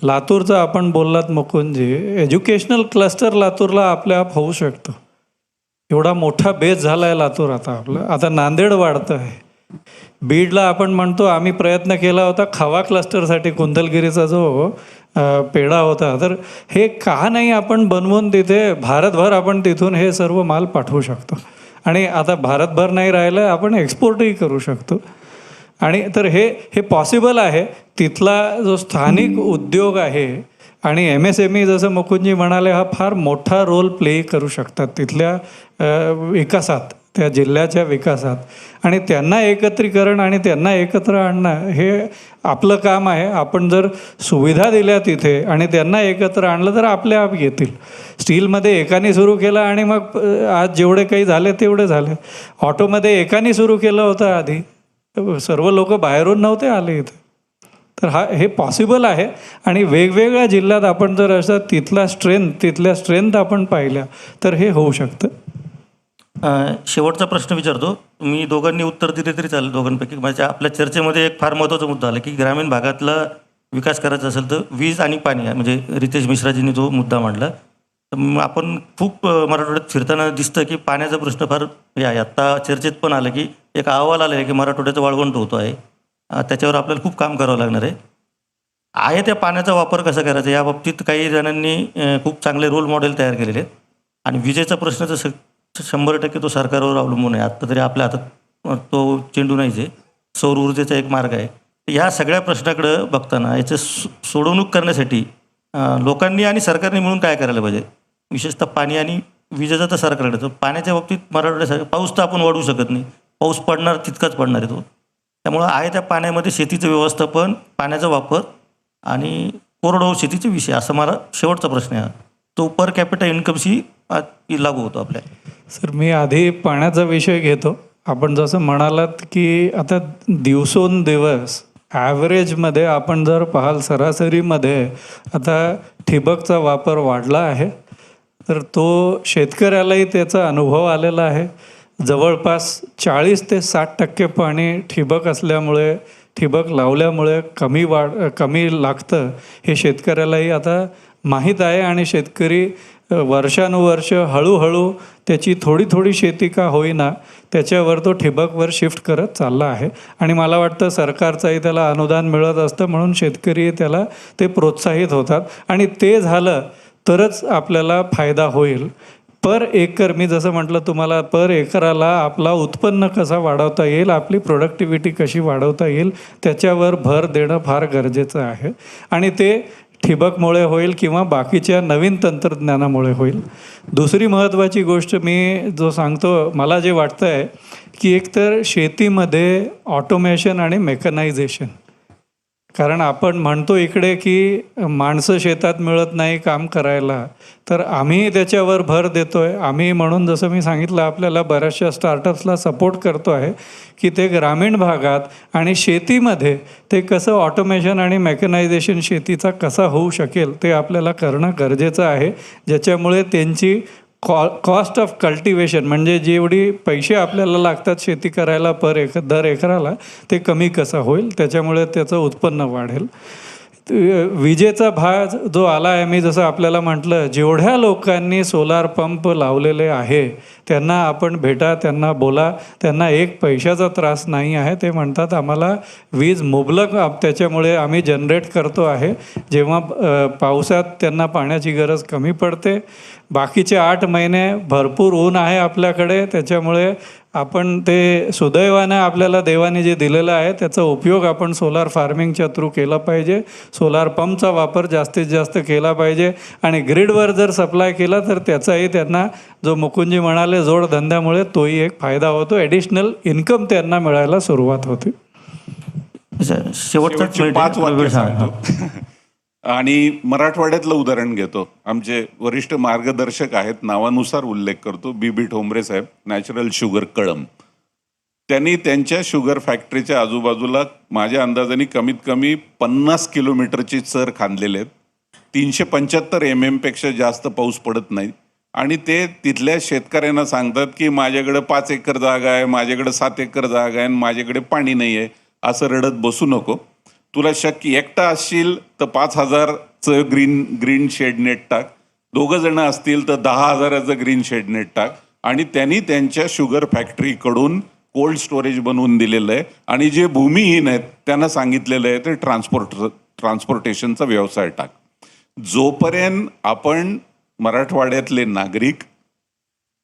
लातूरचा आपण बोललात मुकुंदजी, एज्युकेशनल क्लस्टर लातूरला आपल्याआप होऊ शकतो. एवढा मोठा बेस झाला आहे लातूर आता नांदेड वाढतं आहे. बीडला आपण म्हणतो आम्ही प्रयत्न केला होता खवा क्लस्टरसाठी, कुंदलगिरीचा जो पेढा होता, तर हे का नाही आपण बनवून तिथे भारतभर आपण तिथून हे सर्व माल पाठवू शकतो आणि आता भारतभर नाही राहिलं आपण एक्सपोर्टही करू शकतो. आणि तर हे पॉसिबल आहे. तिथला जो स्थानिक उद्योग आहे आणि MSME जसं मुकुंदजी म्हणाले हा फार मोठा रोल प्ले करू शकतात तिथल्या विकासात, त्या जिल्ह्याच्या विकासात आणि त्यांना एकत्रीकरण आणि त्यांना एकत्र आणणं हे आपलं काम आहे. आपण जर सुविधा दिल्या तिथे आणि त्यांना एकत्र आणलं तर आपले आप येतील. स्टीलमध्ये एकाने सुरू केलं आणि मग आज जेवढे काही झाले तेवढे झाले. ऑटोमध्ये एकाने सुरू केलं होतं आधी, सर्व लोक बाहेरून नव्हते आले इथे. तर हे पॉसिबल आहे आणि वेगवेगळ्या जिल्ह्यात आपण जर असं तिथल्या स्ट्रेंथ आपण पाहिल्या तर हे होऊ शकतं. शेवटचा प्रश्न विचारतो, तुम्ही दोघांनी उत्तर दिले तरी चालेल दोघांपैकी. माझ्या आपल्या चर्चेमध्ये एक फार महत्त्वाचा मुद्दा आला की ग्रामीण भागातला विकास करायचा असेल तर वीज आणि पाणी आहे. म्हणजे रितेश मिश्राजींनी जो मुद्दा मांडला, तर आपण खूप मराठवाड्यात फिरताना दिसतं की पाण्याचा प्रश्न फार हे आहे. आत्ता चर्चेत पण आलं की एक अहवाल आला आहे की मराठवाड्याचा वाळवंट होतो आहे. त्याच्यावर आपल्याला खूप काम करावं लागणार आहे त्या पाण्याचा वापर कसा करायचा या बाबतीत काही जणांनी खूप चांगले रोल मॉडेल तयार केलेले आहेत. आणि विजेचा प्रश्न तर 100% तो सरकारवर अवलंबून आहे. आत्ता तरी आपल्या हातात तो चेंडू नाहीच आहे. सौर ऊर्जेचा एक मार्ग आहे. ह्या सगळ्या प्रश्नाकडं बघताना याचं सोडवणूक करण्यासाठी लोकांनी आणि सरकारने मिळून काय करायला पाहिजे. विशेषतः पाणी आणि विजेचा तर सरकारकडे. तर पाण्याच्या बाबतीत मराठवाड्यासारखं पाऊस तर आपण वाढवू शकत नाही. पाऊस पडणार तितकाच पडणार आहे तो. त्यामुळं आहे त्या पाण्यामध्ये शेतीचं व्यवस्थापन, पाण्याचा वापर आणि कोरडवाहू शेतीचे विषय असा मला शेवटचा प्रश्न आहे. तो पर कॅपिटा इन्कमशी लागू होतो आपल्या. सर, मी आधी पाण्याचा विषय घेतो. आपण जसं म्हणालात की आता दिवसोंदिवस ॲव्हरेजमध्ये आपण जर पाहाल सरासरीमध्ये आता ठिबकचा वापर वाढला आहे. तर तो शेतकऱ्यालाही त्याचा अनुभव आलेला आहे. जवळपास 40 ते 60% पाणी ठिबक असल्यामुळे, ठिबक लावल्यामुळे कमी लागतं हे शेतकऱ्यालाही आता माहीत आहे. आणि शेतकरी वर्षानुवर्ष हळूहळू त्याची थोडी शेती का होईना त्याच्यावर तो ठिबकवर शिफ्ट करत चालला आहे. आणि मला वाटतं सरकारचंही त्याला अनुदान मिळत असतं, म्हणून शेतकरी त्याला ते प्रोत्साहित होतात. आणि ते झालं तरच आपल्याला फायदा होईल. पर एकर, मी जसं म्हटलं तुम्हाला, पर एकराला आपला उत्पन्न कसा वाढवता येईल, आपली प्रोडक्टिव्हिटी कशी वाढवता येईल, त्याच्यावर भर देणं फार गरजेचं आहे. आणि ते ठिबकमुळे होईल किंवा बाकीच्या नवीन तंत्रज्ञानामुळे होईल. दुसरी महत्त्वाची गोष्ट मी जो सांगतो, मला जे वाटतं आहे की एकतर शेतीमध्ये ऑटोमेशन आणि मेकनायझेशन. कारण आपण म्हणतो इकडे की माणसं शेतात मिळत नाही काम करायला, तर आम्ही त्याच्यावर भर देतो आहे. आम्ही म्हणून जसं मी सांगितलं आपल्याला बऱ्याचशा स्टार्टअप्सला सपोर्ट करतो आहे की ते ग्रामीण भागात आणि शेतीमध्ये ते कसं ऑटोमेशन आणि मेकनायझेशन शेतीचा कसा होऊ शकेल ते आपल्याला करणं गरजेचं आहे. ज्याच्यामुळे त्यांची कॉस्ट ऑफ कल्टिवेशन, म्हणजे जेवढी पैसे आपल्याला लागतात शेती करायला दर एकराला, ते कमी कसं होईल, त्याच्यामुळे त्याचं उत्पन्न वाढेल. विजेचा भाग जो आला आहे, मी जसं आपल्याला म्हटलं, जेवढ्या लोकांनी सोलार पंप लावलेले आहे त्यांना आपण भेटा, त्यांना बोला. त्यांना एक पैशाचा त्रास नाही आहे. ते म्हणतात आम्हाला वीज मुबलक त्याच्यामुळे आम्ही जनरेट करतो आहे. जेव्हा पावसात त्यांना पाण्याची गरज कमी पडते. बाकीचे 8 महिने भरपूर ऊन आहे आपल्याकडे, त्याच्यामुळे आपण ते सुदैवानं आपल्याला देवाने जे दिलेलं आहे त्याचा उपयोग आपण सोलार फार्मिंगच्या थ्रू केला पाहिजे. सोलार पंपचा वापर जास्तीत जास्त केला पाहिजे. आणि ग्रीडवर जर सप्लाय केला तर त्याचाही त्यांना, जो मुकुंदजी म्हणाले, जोडधंद्यामुळे तोही एक फायदा होतो. ॲडिशनल इन्कम त्यांना मिळायला सुरुवात होते. शेवटचे 5 वाक्य सांगतो. आणि मराठवाड्यातलं उदाहरण घेतो. आमचे वरिष्ठ मार्गदर्शक आहेत, नावानुसार उल्लेख करतो, BB ठोंबरे साहेब, नॅचरल शुगर कळंब. त्यांनी त्यांच्या शुगर फॅक्टरीच्या आजूबाजूला माझ्या अंदाजाने कमीत कमी 50 किलोमीटरची चर खांदलेले आहेत. 375 mm पेक्षा जास्त पाऊस पडत नाही. आणि ते तिथल्या शेतकऱ्यांना सांगतात की माझ्याकडे 5 एकर जागा आहे, माझ्याकडे 7 एकर जागा आहे आणि माझ्याकडे पाणी नाही आहे, असं रडत बसू नको. तुला शक्य एकटा असशील तर 5,000चं ग्रीन शेड नेट टाक. 2 जण असतील तर 10,000चं ग्रीन शेड नेट टाक. आणि त्यांनी त्यांच्या शुगर फॅक्टरीकडून कोल्ड स्टोरेज बनवून दिलेलं आहे. आणि जे भूमिहीन आहेत त्यांना सांगितलेलं आहे ते ट्रान्सपोर्टेशनचा व्यवसाय टाक. जोपर्यंत आपण मराठवाड्यातले नागरिक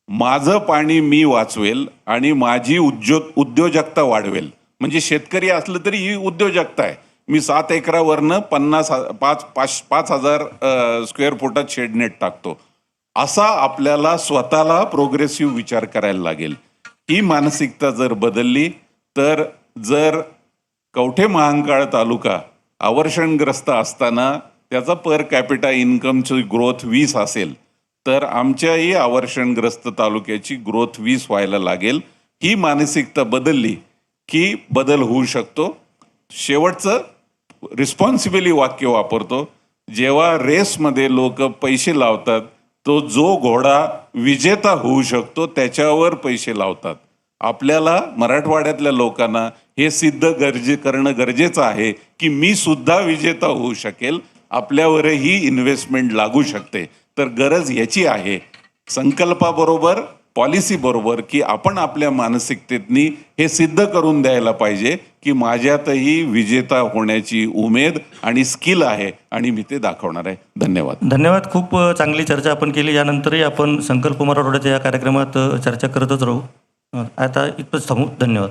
माझं पाणी मी वाचवेल आणि माझी उद्योजकता वाढवेल, म्हणजे शेतकरी असलं तरी ही उद्योजकता आहे. मी 7 एकरावरनं 5,000 स्क्वेअर फुटात शेडनेट टाकतो, असा आपल्याला स्वतःला प्रोग्रेसिव्ह विचार करायला लागेल. ही मानसिकता जर बदलली तर, जर कवठे महांकाळ तालुका अवर्षणग्रस्त असताना त्याचा पर कॅपिटा इन्कमची ग्रोथ 20 असेल, तर आमच्याही अवर्षणग्रस्त तालुक्याची ग्रोथ 20 व्हायला लागेल. ही मानसिकता बदलली की बदल होऊ शकतो. शेवटचं रिस्पॉन्सिबिली वाक्य वापरतो. जेव्हा रेसमध्ये लोक पैसे लावतात, तो जो घोडा विजेता होऊ शकतो त्याच्यावर पैसे लावतात. आपल्याला मराठवाड्यातल्या लोकांना हे सिद्ध करणं गरजेचं आहे की मी सुद्धा विजेता होऊ शकेल, आपल्यावरही इन्व्हेस्टमेंट लागू शकते. तर गरज याची आहे संकल्पाबरोबर पॉलिसी बरोबर की आपण आपल्या मानसिकतेतनी हे सिद्ध करून द्यायला पाहिजे की माझ्यातही विजेता होण्याची उमेद आणि स्किल आहे आणि मी ते दाखवणार आहे. धन्यवाद. धन्यवाद. खूप चांगली चर्चा आपण केली. यानंतरही आपण संकल्प मराठवाड्याच्या या कार्यक्रमात चर्चा करतच राहू. आता इथंच थांबू. धन्यवाद.